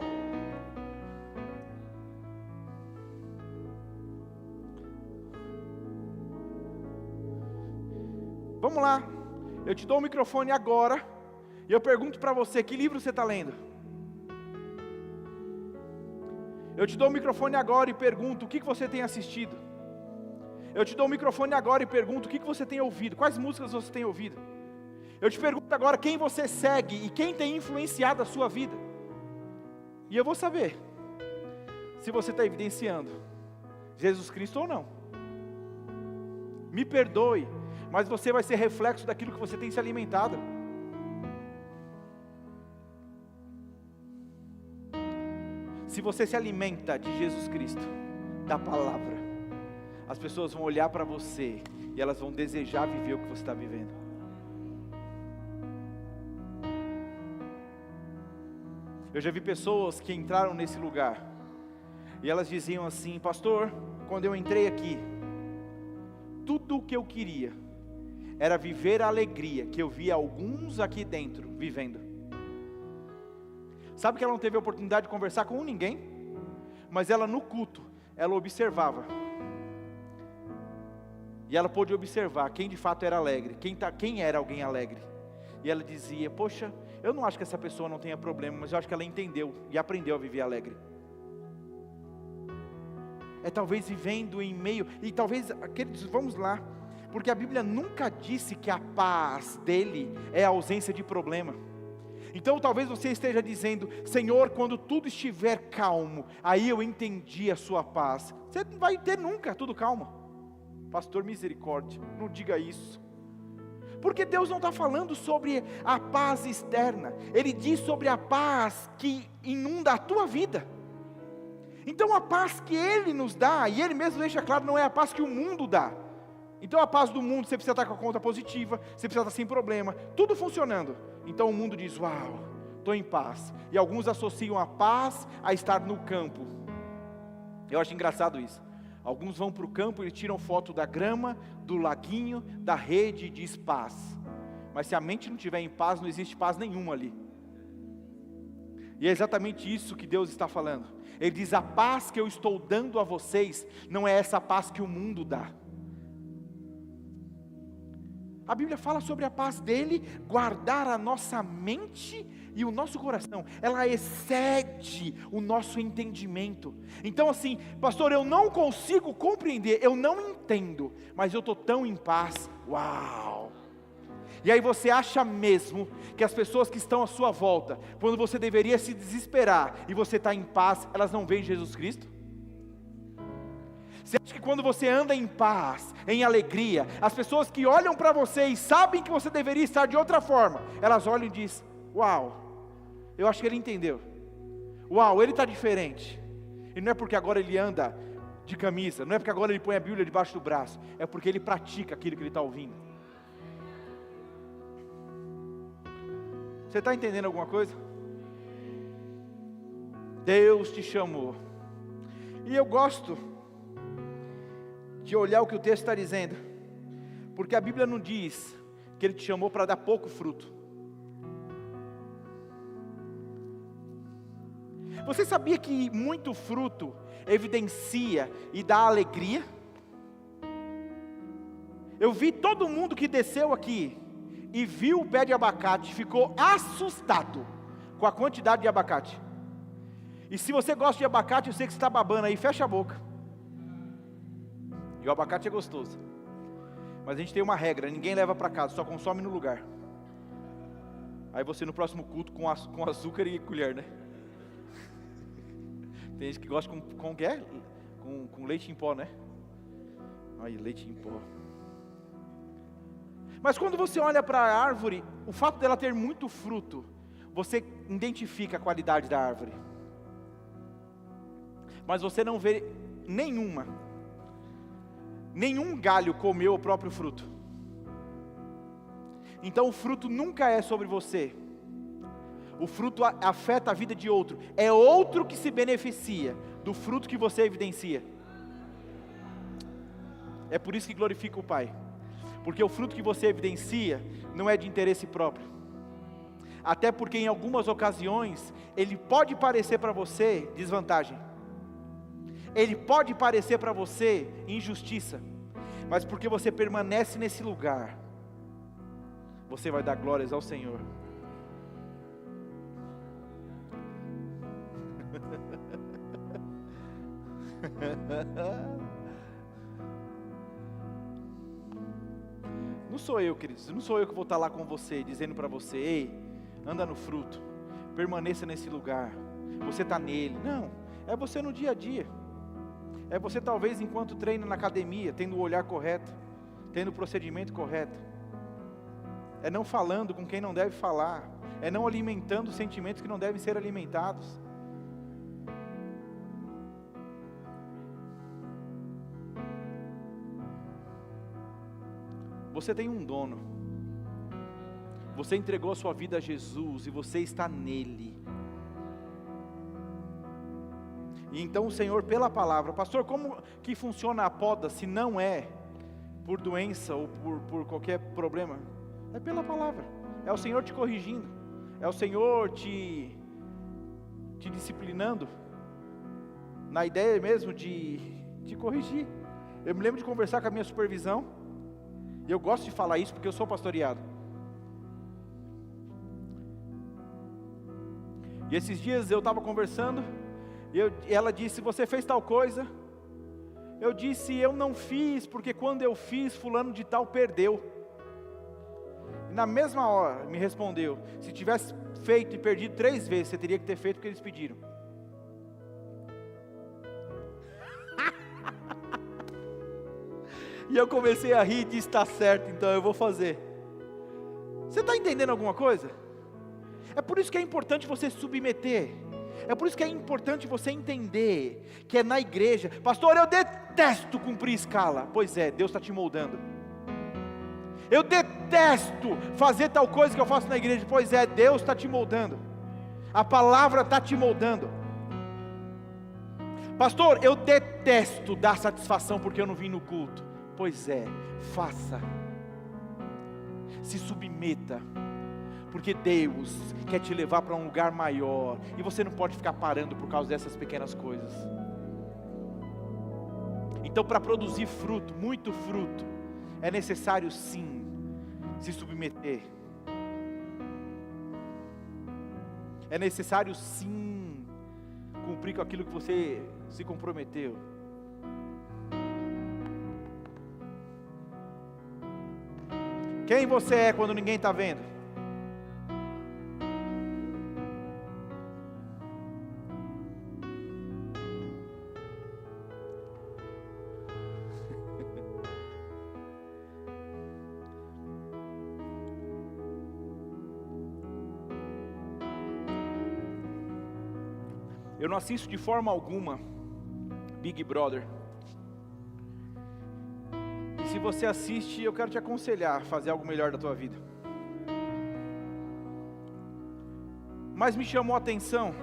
Vamos lá, eu te dou o microfone agora, e eu pergunto para você, que livro você está lendo? Eu te dou o microfone agora e pergunto, o que você tem assistido? Eu te dou o microfone agora e pergunto, o que você tem ouvido? Quais músicas você tem ouvido? Eu te pergunto agora, quem você segue e quem tem influenciado a sua vida? E eu vou saber, se você está evidenciando Jesus Cristo ou não. Me perdoe, mas você vai ser reflexo daquilo que você tem se alimentado. Se você se alimenta de Jesus Cristo, da palavra, as pessoas vão olhar para você e elas vão desejar viver o que você está vivendo. Eu já vi pessoas que entraram nesse lugar e elas diziam assim, pastor, quando eu entrei aqui, tudo o que eu queria era viver a alegria que eu via alguns aqui dentro vivendo. Sabe que ela não teve a oportunidade de conversar com ninguém, mas ela no culto, ela observava, e ela pôde observar quem de fato era alegre, quem era alguém alegre, e ela dizia, poxa, eu não acho que essa pessoa não tenha problema, mas eu acho que ela entendeu, e aprendeu a viver alegre. É talvez vivendo em meio, e talvez, queridos, vamos lá, porque a Bíblia nunca disse que a paz dele é a ausência de problema. Então talvez você esteja dizendo: Senhor, quando tudo estiver calmo, aí eu entendi a sua paz. Você não vai ter nunca tudo calmo. Pastor, misericórdia, não diga isso. Porque Deus não está falando sobre a paz externa, Ele diz sobre a paz que inunda a tua vida. Então a paz que Ele nos dá, e Ele mesmo deixa claro, não é a paz que o mundo dá. Então a paz do mundo, você precisa estar com a conta positiva, você precisa estar sem problema, tudo funcionando. Então o mundo diz: uau, estou em paz. E alguns associam a paz a estar no campo. Eu acho engraçado isso. Alguns vão para o campo e tiram foto da grama, do laguinho, da rede, e diz paz. Mas se a mente não estiver em paz, não existe paz nenhuma ali. E é exatamente isso que Deus está falando. Ele diz: a paz que eu estou dando a vocês, não é essa paz que o mundo dá. A Bíblia fala sobre a paz dele guardar a nossa mente e o nosso coração. Ela excede o nosso entendimento. Então assim, pastor, eu não consigo compreender, eu não entendo, mas eu estou tão em paz. Uau! E aí você acha mesmo que as pessoas que estão à sua volta, quando você deveria se desesperar e você está em paz, elas não veem Jesus Cristo? Você acha que quando você anda em paz, em alegria, as pessoas que olham para você e sabem que você deveria estar de outra forma, elas olham e dizem: uau, eu acho que ele entendeu. Uau, ele está diferente. E não é porque agora ele anda de camisa, não é porque agora ele põe a Bíblia debaixo do braço, é porque ele pratica aquilo que ele está ouvindo. Você está entendendo alguma coisa? Deus te chamou. E eu gosto de olhar o que o texto está dizendo, porque a Bíblia não diz que Ele te chamou para dar pouco fruto. Você sabia que muito fruto evidencia e dá alegria? Eu vi todo mundo que desceu aqui e viu o pé de abacate, ficou assustado com a quantidade de abacate. E se você gosta de abacate, eu sei que você está babando aí, fecha a boca. E o abacate é gostoso. Mas a gente tem uma regra: ninguém leva para casa, só consome no lugar. Aí você no próximo culto com açúcar e colher, né? Tem gente que gosta com leite em pó, né? Aí, leite em pó. Mas quando você olha para a árvore, o fato dela ter muito fruto, você identifica a qualidade da árvore. Mas você não vê nenhum galho comeu o próprio fruto. Então o fruto nunca é sobre você. O fruto afeta a vida de outro. É outro que se beneficia do fruto que você evidencia. É por isso que glorifica o Pai. Porque o fruto que você evidencia não é de interesse próprio. Até porque em algumas ocasiões ele pode parecer para você desvantagem. Ele pode parecer para você injustiça, mas porque você permanece nesse lugar, você vai dar glórias ao Senhor. Não sou eu, queridos, não sou eu que vou estar lá com você, dizendo para você: ei, anda no fruto, permaneça nesse lugar, você está nele. Não, é você no dia a dia. É você talvez enquanto treina na academia, tendo o olhar correto, tendo o procedimento correto. É não falando com quem não deve falar. É não alimentando sentimentos que não devem ser alimentados. Você tem um dono. Você entregou a sua vida a Jesus e você está nele. E então o Senhor, pela palavra: pastor, como que funciona a poda se não é por doença ou por qualquer problema? É pela palavra. É o Senhor te corrigindo. É o Senhor te disciplinando, na ideia mesmo de te corrigir. Eu me lembro de conversar com a minha supervisão, e eu gosto de falar isso porque eu sou pastoreado. E esses dias eu estava conversando, e ela disse: você fez tal coisa? Eu disse: eu não fiz, porque quando eu fiz, fulano de tal perdeu. E na mesma hora me respondeu: se tivesse feito e perdido 3 vezes, você teria que ter feito o que eles pediram. E eu comecei a rir e disse, está certo, então eu vou fazer. Você está entendendo alguma coisa? É por isso que é importante você se submeter. É por isso que é importante você entender que é na igreja. Pastor, eu detesto cumprir escala. Pois é, Deus está te moldando. Eu detesto fazer tal coisa que eu faço na igreja. Pois é, Deus está te moldando. A palavra está te moldando. Pastor, eu detesto dar satisfação porque eu não vim no culto. Pois é, faça. Se submeta. Porque Deus quer te levar para um lugar maior. E você não pode ficar parando por causa dessas pequenas coisas. Então, para produzir fruto, muito fruto, é necessário sim se submeter. É necessário sim cumprir com aquilo que você se comprometeu. Quem você é quando ninguém está vendo? Eu não assisto de forma alguma Big Brother. E se você assiste, eu quero te aconselhar a fazer algo melhor da tua vida. Mas me chamou a atenção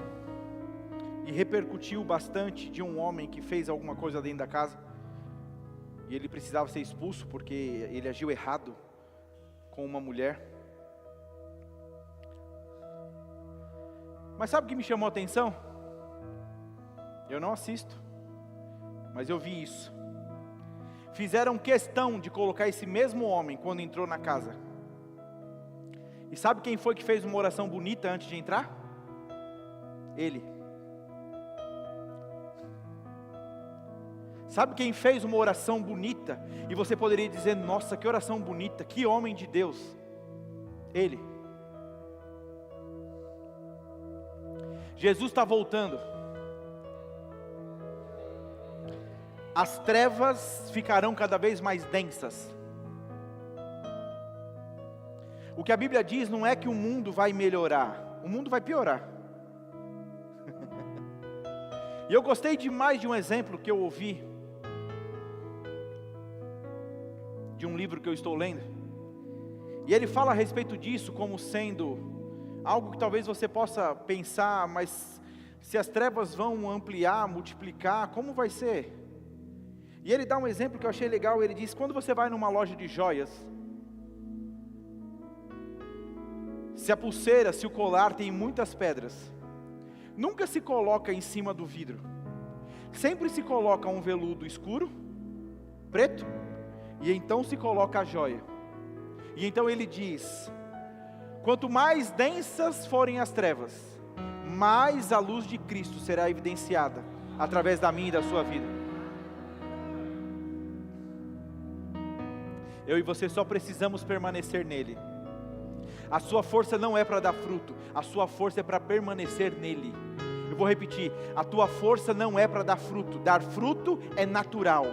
e repercutiu bastante de um homem que fez alguma coisa dentro da casa. E ele precisava ser expulso porque ele agiu errado com uma mulher. Mas sabe o que me chamou a atenção? Eu não assisto, mas eu vi isso. Fizeram questão de colocar esse mesmo homem quando entrou na casa. E sabe quem foi que fez uma oração bonita antes de entrar? Ele. Sabe quem fez uma oração bonita? E você poderia dizer, nossa, que oração bonita, que homem de Deus. Ele. Jesus está voltando. As trevas ficarão cada vez mais densas. O que a Bíblia diz não é que o mundo vai melhorar, o mundo vai piorar. E eu gostei demais de um exemplo que eu ouvi, de um livro que eu estou lendo, e ele fala a respeito disso como sendo algo que talvez você possa pensar, mas se as trevas vão ampliar, multiplicar, como vai ser? E ele dá um exemplo que eu achei legal. Ele diz, quando você vai numa loja de joias, se a pulseira, se o colar tem muitas pedras, nunca se coloca em cima do vidro, sempre se coloca um veludo escuro, preto, e então se coloca a joia. E então ele diz, quanto mais densas forem as trevas, mais a luz de Cristo será evidenciada, através da minha e da sua vida. Eu e você só precisamos permanecer nele. A sua força não é para dar fruto, a sua força é para permanecer nele. Eu vou repetir, a tua força não é para dar fruto é natural.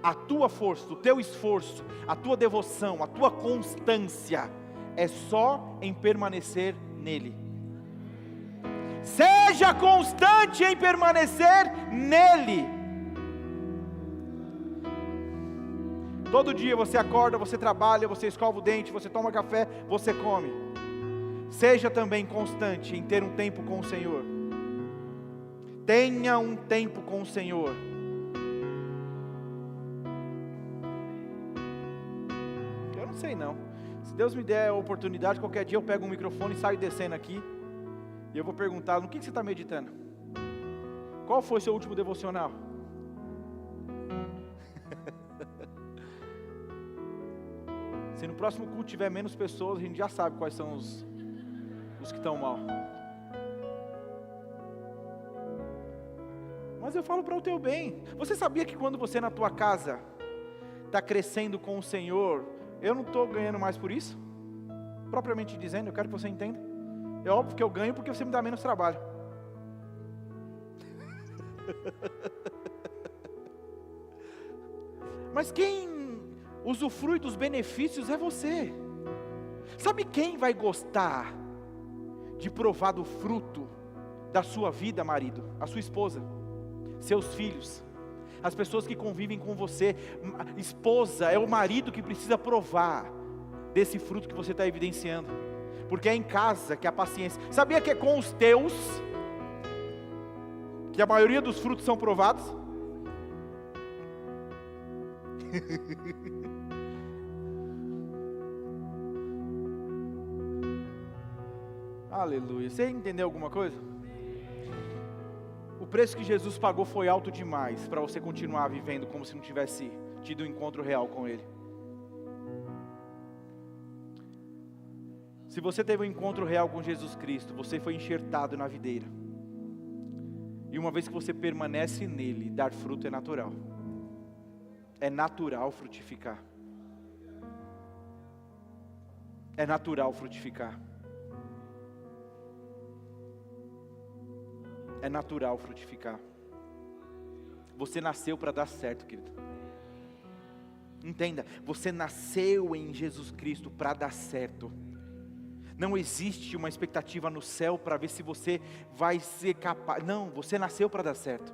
A tua força, o teu esforço, a tua devoção, a tua constância, é só em permanecer nele. Seja constante em permanecer nele. Todo dia você acorda, você trabalha, você escova o dente, você toma café, você come. Seja também constante em ter um tempo com o Senhor. Tenha um tempo com o Senhor. Eu não sei não. Se Deus me der a oportunidade, qualquer dia eu pego um microfone e saio descendo aqui. E eu vou perguntar, no que você está meditando? Qual foi o seu último devocional? Se no próximo culto tiver menos pessoas, a gente já sabe quais são os que estão mal. Mas eu falo para o teu bem. Você sabia que quando você na tua casa está crescendo com o Senhor, eu não estou ganhando mais por isso? Propriamente dizendo, eu quero que você entenda. É óbvio que eu ganho porque você me dá menos trabalho. Mas quem usufrui dos benefícios é você. Sabe quem vai gostar de provar do fruto da sua vida, marido? A sua esposa, seus filhos, as pessoas que convivem com você. Esposa, é o marido que precisa provar desse fruto que você está evidenciando, porque é em casa que a paciência. Sabia que é com os teus que a maioria dos frutos são provados? Aleluia. Você entendeu alguma coisa? O preço que Jesus pagou foi alto demais para você continuar vivendo como se não tivesse tido um encontro real com Ele. Se você teve um encontro real com Jesus Cristo, você foi enxertado na videira. E uma vez que você permanece nele, dar fruto é natural. É natural frutificar. É natural frutificar. É natural frutificar. Você nasceu para dar certo, querido. Entenda, você nasceu em Jesus Cristo para dar certo. Não existe uma expectativa no céu para ver se você vai ser capaz. Não, você nasceu para dar certo.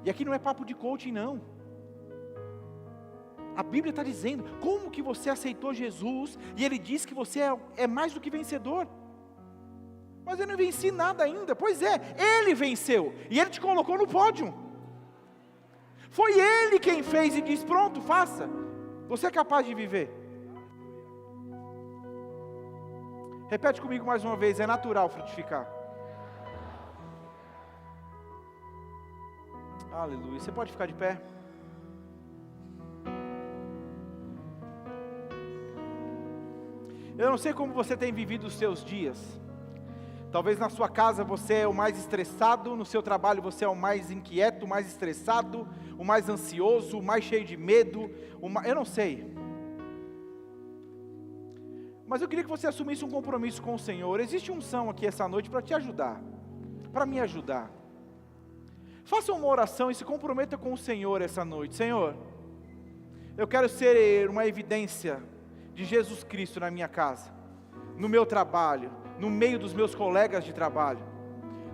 E aqui não é papo de coaching, não. A Bíblia está dizendo, como que você aceitou Jesus, e Ele diz que você é mais do que vencedor. Mas eu não venci nada ainda. Pois é, Ele venceu, e Ele te colocou no pódio. Foi Ele quem fez e disse, pronto, faça. Você é capaz de viver. Repete comigo mais uma vez, é natural frutificar. Aleluia, você pode ficar de pé? Eu não sei como você tem vivido os seus dias. Talvez na sua casa você é o mais estressado, no seu trabalho você é o mais inquieto, o mais estressado, o mais ansioso, o mais cheio de medo, eu não sei. Mas eu queria que você assumisse um compromisso com o Senhor. Existe unção aqui essa noite para te ajudar, para me ajudar. Faça uma oração e se comprometa com o Senhor essa noite. Senhor, eu quero ser uma evidência de Jesus Cristo na minha casa, no meu trabalho, no meio dos meus colegas de trabalho,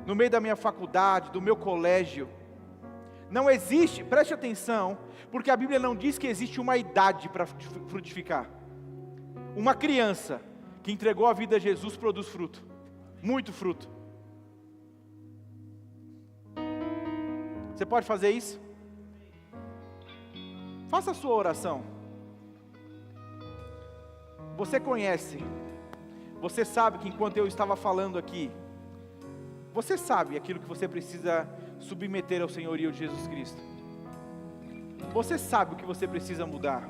no meio da minha faculdade, do meu colégio. Não existe, preste atenção, porque a Bíblia não diz que existe uma idade para frutificar. Uma criança que entregou a vida a Jesus produz fruto, muito fruto. Você pode fazer isso? Faça a sua oração. Você conhece, você sabe que enquanto eu estava falando aqui, você sabe aquilo que você precisa submeter ao senhorio de Jesus Cristo. Você sabe o que você precisa mudar.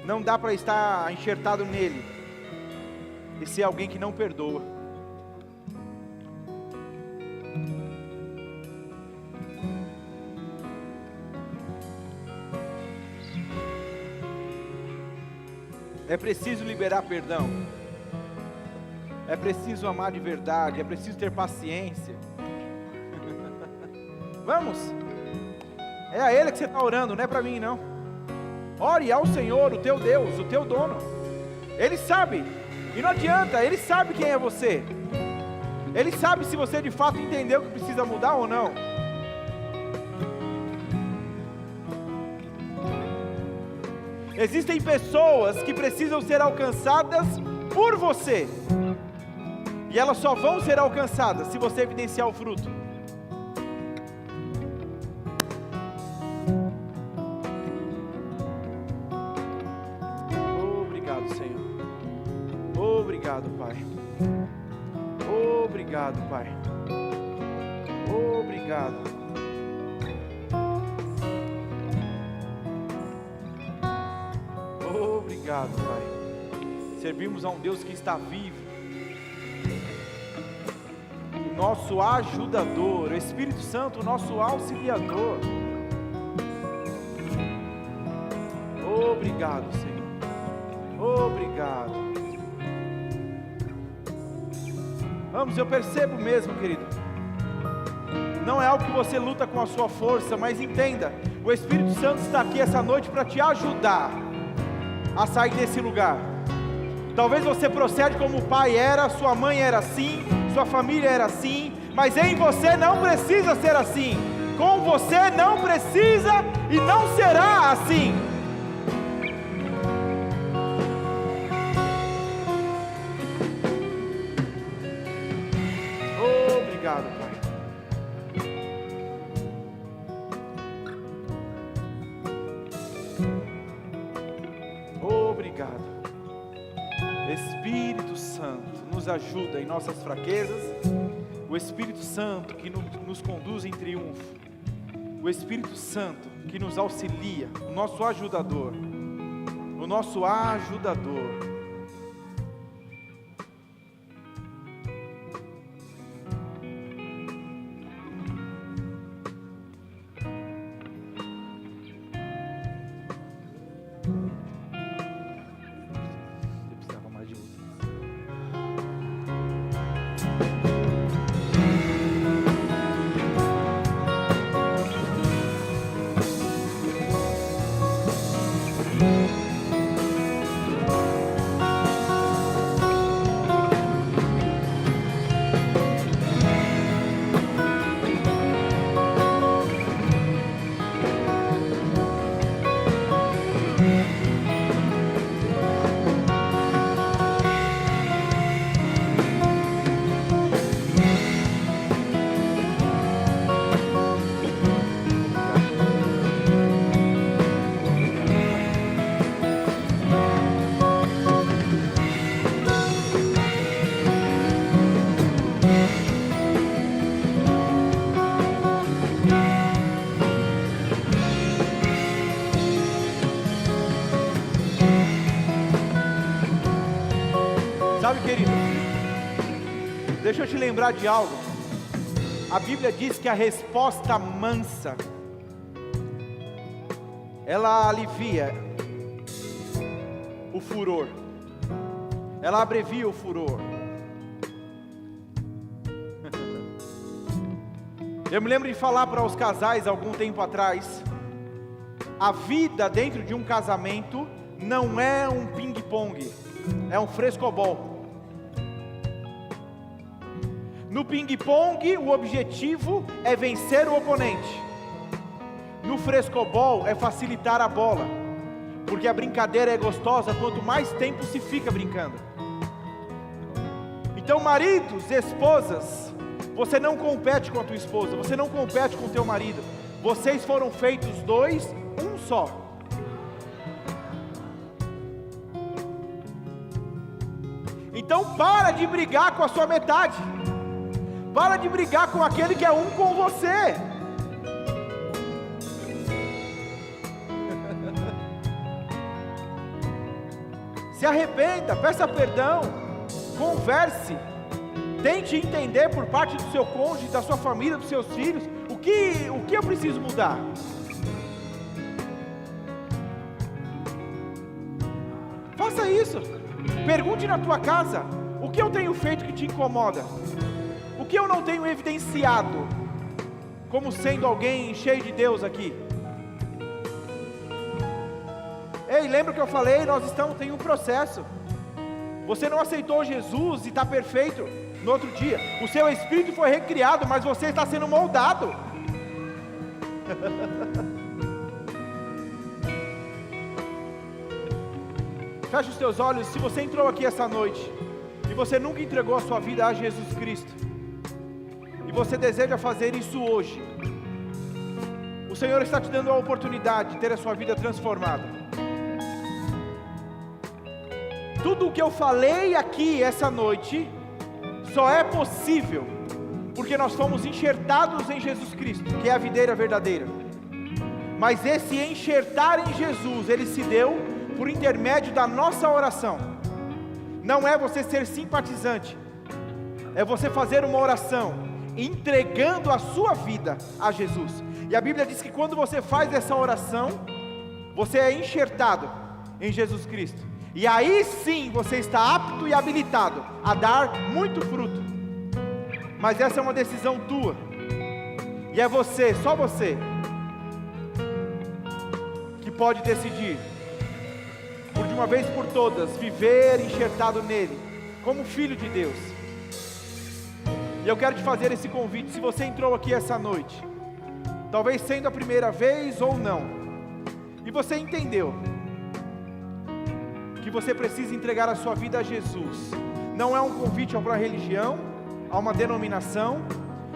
Não dá para estar enxertado nele e ser alguém que não perdoa. É preciso liberar perdão. É preciso amar de verdade. É preciso ter paciência. Vamos. É a Ele que você está orando, não é para mim não. Ore ao Senhor, o teu Deus, o teu dono. Ele sabe, e não adianta, Ele sabe quem é você. Ele sabe se você de fato entendeu que precisa mudar ou não. Existem pessoas que precisam ser alcançadas por você, e elas só vão ser alcançadas se você evidenciar o fruto. Obrigado, Pai. Obrigado, Pai. Obrigado. Obrigado, Pai. Servimos a um Deus que está vivo. O nosso ajudador, o Espírito Santo, o nosso auxiliador. Obrigado, Senhor. Obrigado. Vamos, eu percebo mesmo, querido. Não é algo que você luta com a sua força, mas entenda, o Espírito Santo está aqui essa noite para te ajudar a sair desse lugar. Talvez você procede como o pai era, sua mãe era assim, sua família era assim, mas em você não precisa ser assim. Com você não precisa e não será assim. Obrigado, Pai. Obrigado. Espírito Santo, nos ajuda em nossas fraquezas. O Espírito Santo que nos conduz em triunfo. O Espírito Santo que nos auxilia, o nosso ajudador. O nosso ajudador. Sabe, querido, deixa eu te lembrar de algo. A Bíblia diz que a resposta mansa, ela alivia o furor, ela abrevia o furor. Eu me lembro de falar para os casais algum tempo atrás, a vida dentro de um casamento não é um ping-pong, é um frescobol. No ping-pong, o objetivo é vencer o oponente. No frescobol, é facilitar a bola, porque a brincadeira é gostosa quanto mais tempo se fica brincando. Então, maridos, esposas, você não compete com a tua esposa, você não compete com o teu marido. Vocês foram feitos dois, um só. Então, para de brigar com a sua metade. Para de brigar com aquele que é um com você. Se arrependa, peça perdão, converse, tente entender por parte do seu cônjuge, da sua família, dos seus filhos, o que eu preciso mudar. Faça isso. Pergunte na tua casa, o que eu tenho feito que te incomoda? O que eu não tenho evidenciado como sendo alguém cheio de Deus aqui? Ei, lembra que eu falei? Nós estamos em um processo. Você não aceitou Jesus e está perfeito no outro dia. O seu espírito foi recriado, mas você está sendo moldado. Feche os teus olhos. Se você entrou aqui essa noite e você nunca entregou a sua vida a Jesus Cristo, e você deseja fazer isso hoje, o Senhor está te dando a oportunidade de ter a sua vida transformada. Tudo o que eu falei aqui essa noite só é possível porque nós fomos enxertados em Jesus Cristo, que é a videira verdadeira. Mas esse enxertar em Jesus, ele se deu por intermédio da nossa oração. Não é você ser simpatizante, é você fazer uma oração entregando a sua vida a Jesus. E a Bíblia diz que quando você faz essa oração, você é enxertado. em Jesus Cristo. E aí sim você está apto e habilitado a dar muito fruto. Mas essa é uma decisão tua. E é você, só você, que pode decidir, por de uma vez por todas, viver enxertado nele, como filho de Deus. E eu quero te fazer esse convite. Se você entrou aqui essa noite, talvez sendo a primeira vez ou não, e você entendeu que você precisa entregar a sua vida a Jesus, não é um convite a uma religião, a uma denominação,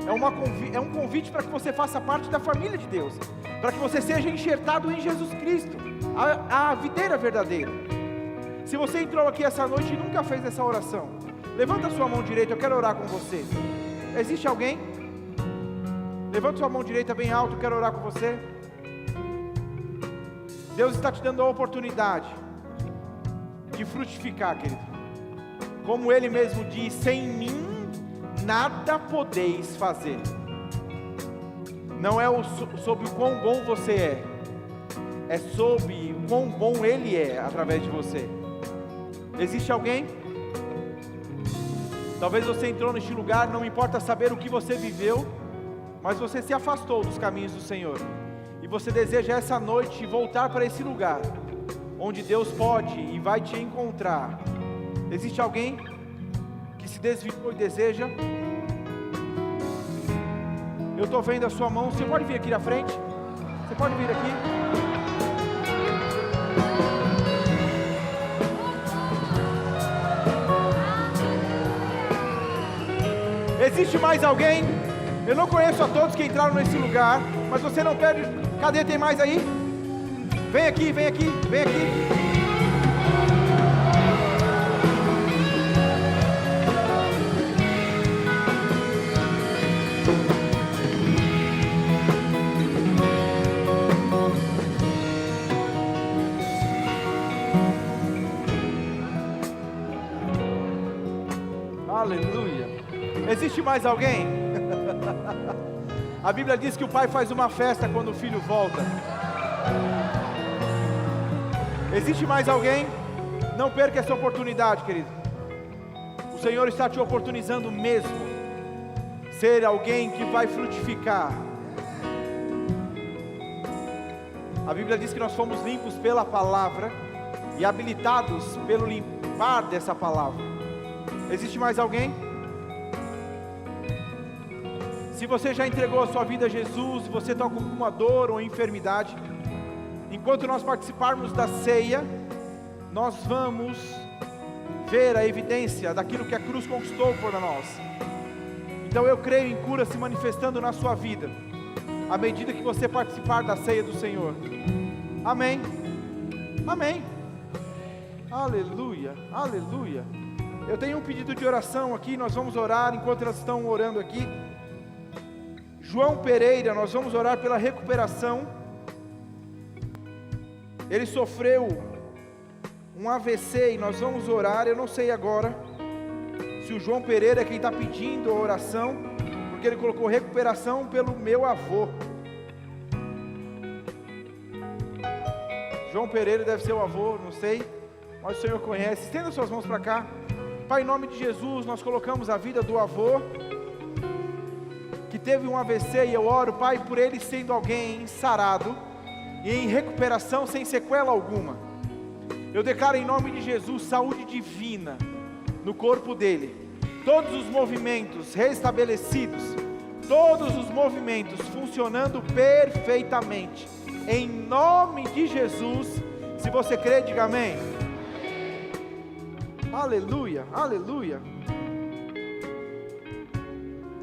é um convite para que você faça parte da família de Deus, para que você seja enxertado em Jesus Cristo, a videira verdadeira. Se você entrou aqui essa noite e nunca fez essa oração, levanta a sua mão direita, eu quero orar com você. Existe alguém? Levanta sua mão direita bem alto, eu quero orar com você. Deus está te dando a oportunidade de frutificar, querido. Como Ele mesmo diz, sem mim nada podeis fazer. Não é sobre o quão bom você é sobre o quão bom Ele é através de você. Existe alguém? Talvez você entrou neste lugar, não importa saber o que você viveu, mas você se afastou dos caminhos do Senhor, e você deseja essa noite voltar para esse lugar, onde Deus pode e vai te encontrar. Existe alguém que se desviou e deseja? Eu estou vendo a sua mão, você pode vir aqui na frente? Você pode vir aqui? Existe mais alguém? Eu não conheço a todos que entraram nesse lugar, mas você não perde. Cadê? Tem mais aí? Vem aqui, vem aqui, vem aqui. Aleluia. Existe mais alguém? A Bíblia diz que o pai faz uma festa quando o filho volta. Existe mais alguém? Não perca essa oportunidade, querido. O Senhor está te oportunizando mesmo ser alguém que vai frutificar. A Bíblia diz que nós fomos limpos pela palavra e habilitados pelo limpar dessa palavra. Existe mais alguém? Se você já entregou a sua vida a Jesus, se você está com alguma dor ou enfermidade, enquanto nós participarmos da ceia, nós vamos ver a evidência daquilo que a cruz conquistou por nós. Então eu creio em cura se manifestando na sua vida, à medida que você participar da ceia do Senhor. Amém. Amém. Aleluia, aleluia. Eu tenho um pedido de oração aqui, nós vamos orar enquanto elas estão orando aqui. João Pereira, nós vamos orar pela recuperação. Ele sofreu um AVC e nós vamos orar. Eu não sei agora se o João Pereira é quem está pedindo a oração, porque ele colocou recuperação pelo meu avô. João Pereira deve ser o avô, não sei, mas o Senhor conhece. Estenda suas mãos para cá. Pai, em nome de Jesus, nós colocamos a vida do avô que teve um AVC, e eu oro, Pai, por ele sendo alguém sarado e em recuperação sem sequela alguma. Eu declaro em nome de Jesus saúde divina no corpo dele, todos os movimentos restabelecidos, todos os movimentos funcionando perfeitamente, em nome de Jesus. Se você crê, diga amém. Aleluia, aleluia,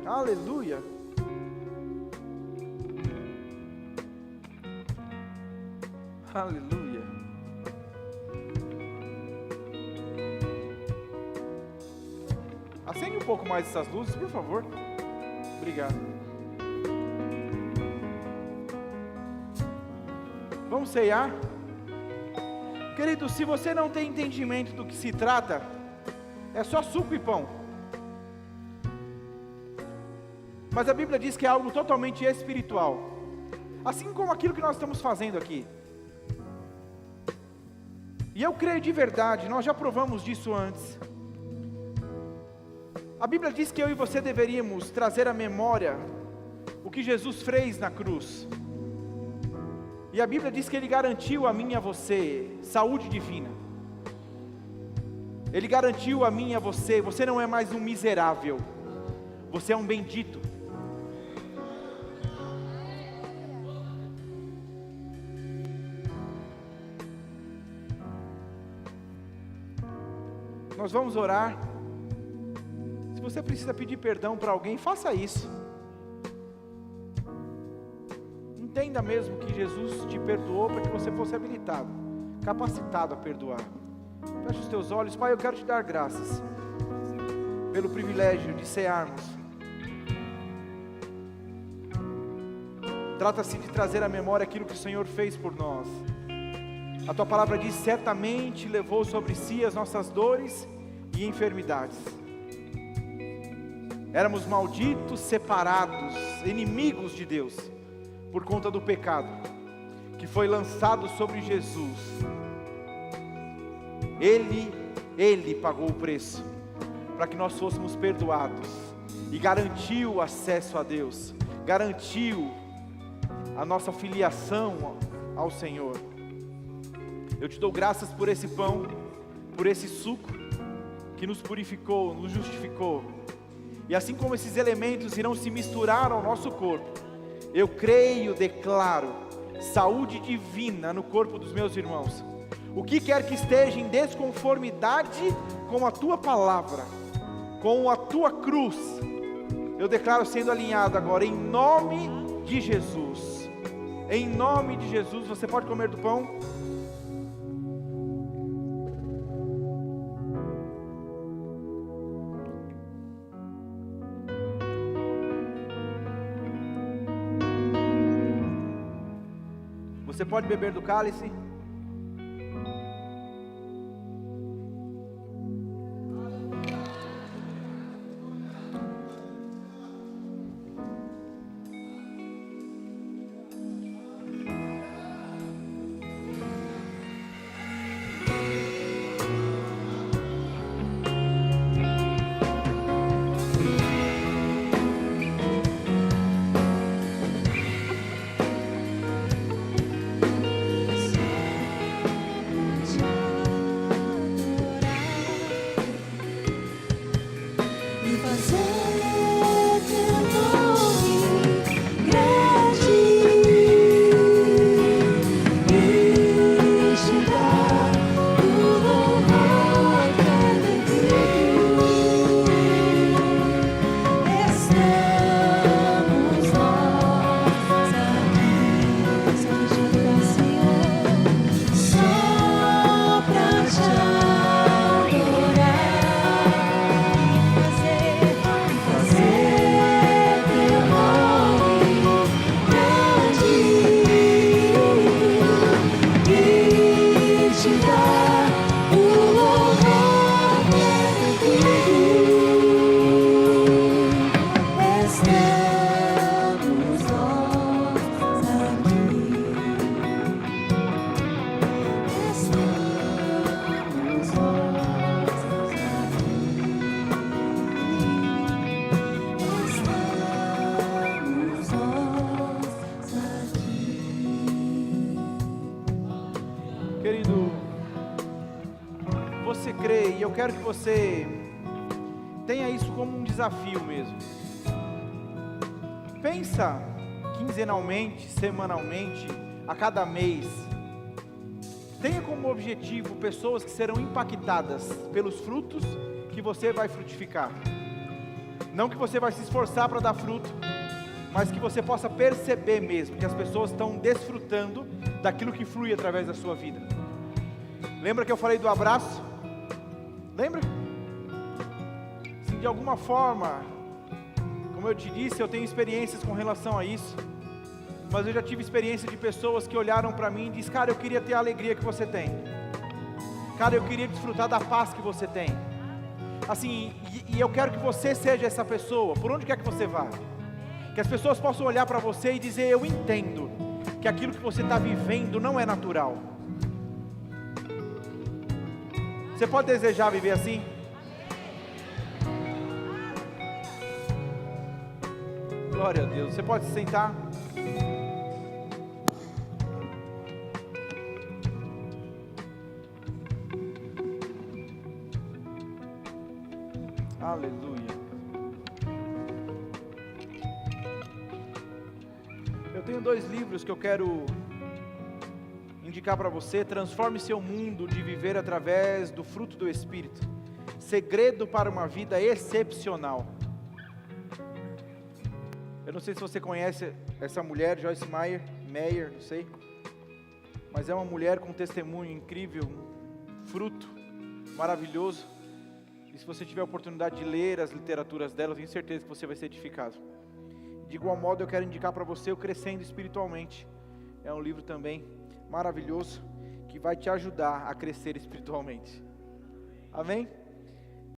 aleluia. Aleluia. Acende um pouco mais essas luzes, por favor. Obrigado. Vamos ceiar? Querido, se você não tem entendimento do que se trata, é só suco e pão. Mas a Bíblia diz que é algo totalmente espiritual, assim como aquilo que nós estamos fazendo aqui. E eu creio de verdade, nós já provamos disso antes. A Bíblia diz que eu e você deveríamos trazer à memória o que Jesus fez na cruz. E a Bíblia diz que Ele garantiu a mim e a você saúde divina. Ele garantiu a mim e a você, você não é mais um miserável, você é um bendito. Nós vamos orar. Se você precisa pedir perdão para alguém, faça isso. Entenda mesmo que Jesus te perdoou para que você fosse habilitado, capacitado a perdoar. Feche os teus olhos. Pai, eu quero te dar graças pelo privilégio de cearmos. Trata-se de trazer à memória aquilo que o Senhor fez por nós. A tua palavra diz: certamente levou sobre si as nossas dores e enfermidades. Éramos malditos, separados, inimigos de Deus, por conta do pecado, que foi lançado sobre Jesus. Ele pagou o preço, para que nós fôssemos perdoados, e garantiu o acesso a Deus, garantiu a nossa filiação ao Senhor. Eu te dou graças por esse pão, por esse suco, que nos purificou, nos justificou, e assim como esses elementos irão se misturar ao nosso corpo, eu creio, declaro, saúde divina no corpo dos meus irmãos. O que quer que esteja em desconformidade com a tua palavra, com a tua cruz, eu declaro sendo alinhado agora, em nome de Jesus. Em nome de Jesus, você pode comer do pão. Você pode beber do cálice. Querido, você crê, e eu quero que você tenha isso como um desafio mesmo. Pensa quinzenalmente, semanalmente, a cada mês. Tenha como objetivo pessoas que serão impactadas pelos frutos que você vai frutificar. Não que você vai se esforçar para dar fruto, mas que você possa perceber mesmo que as pessoas estão desfrutando daquilo que flui através da sua vida. Lembra que eu falei do abraço? Lembra? Se de alguma forma, como eu te disse, eu tenho experiências com relação a isso, mas eu já tive experiência de pessoas que olharam para mim e disseram: cara, eu queria ter a alegria que você tem, cara, eu queria desfrutar da paz que você tem, assim, e eu quero que você seja essa pessoa, por onde quer que você vá, que as pessoas possam olhar para você e dizer: eu entendo que aquilo que você está vivendo não é natural. Você pode desejar viver assim? Glória a Deus. Você pode se sentar? Aleluia. Eu tenho 2 livros que eu quero indicar para você. Transforme seu mundo de viver através do fruto do Espírito. Segredo para uma vida excepcional. Eu não sei se você conhece essa mulher, Joyce Meyer, não sei. Mas é uma mulher com um testemunho incrível, um fruto maravilhoso. E se você tiver a oportunidade de ler as literaturas dela, eu tenho certeza que você vai ser edificado. De igual modo, eu quero indicar para você o Crescendo Espiritualmente. É um livro também maravilhoso, que vai te ajudar a crescer espiritualmente. Amém?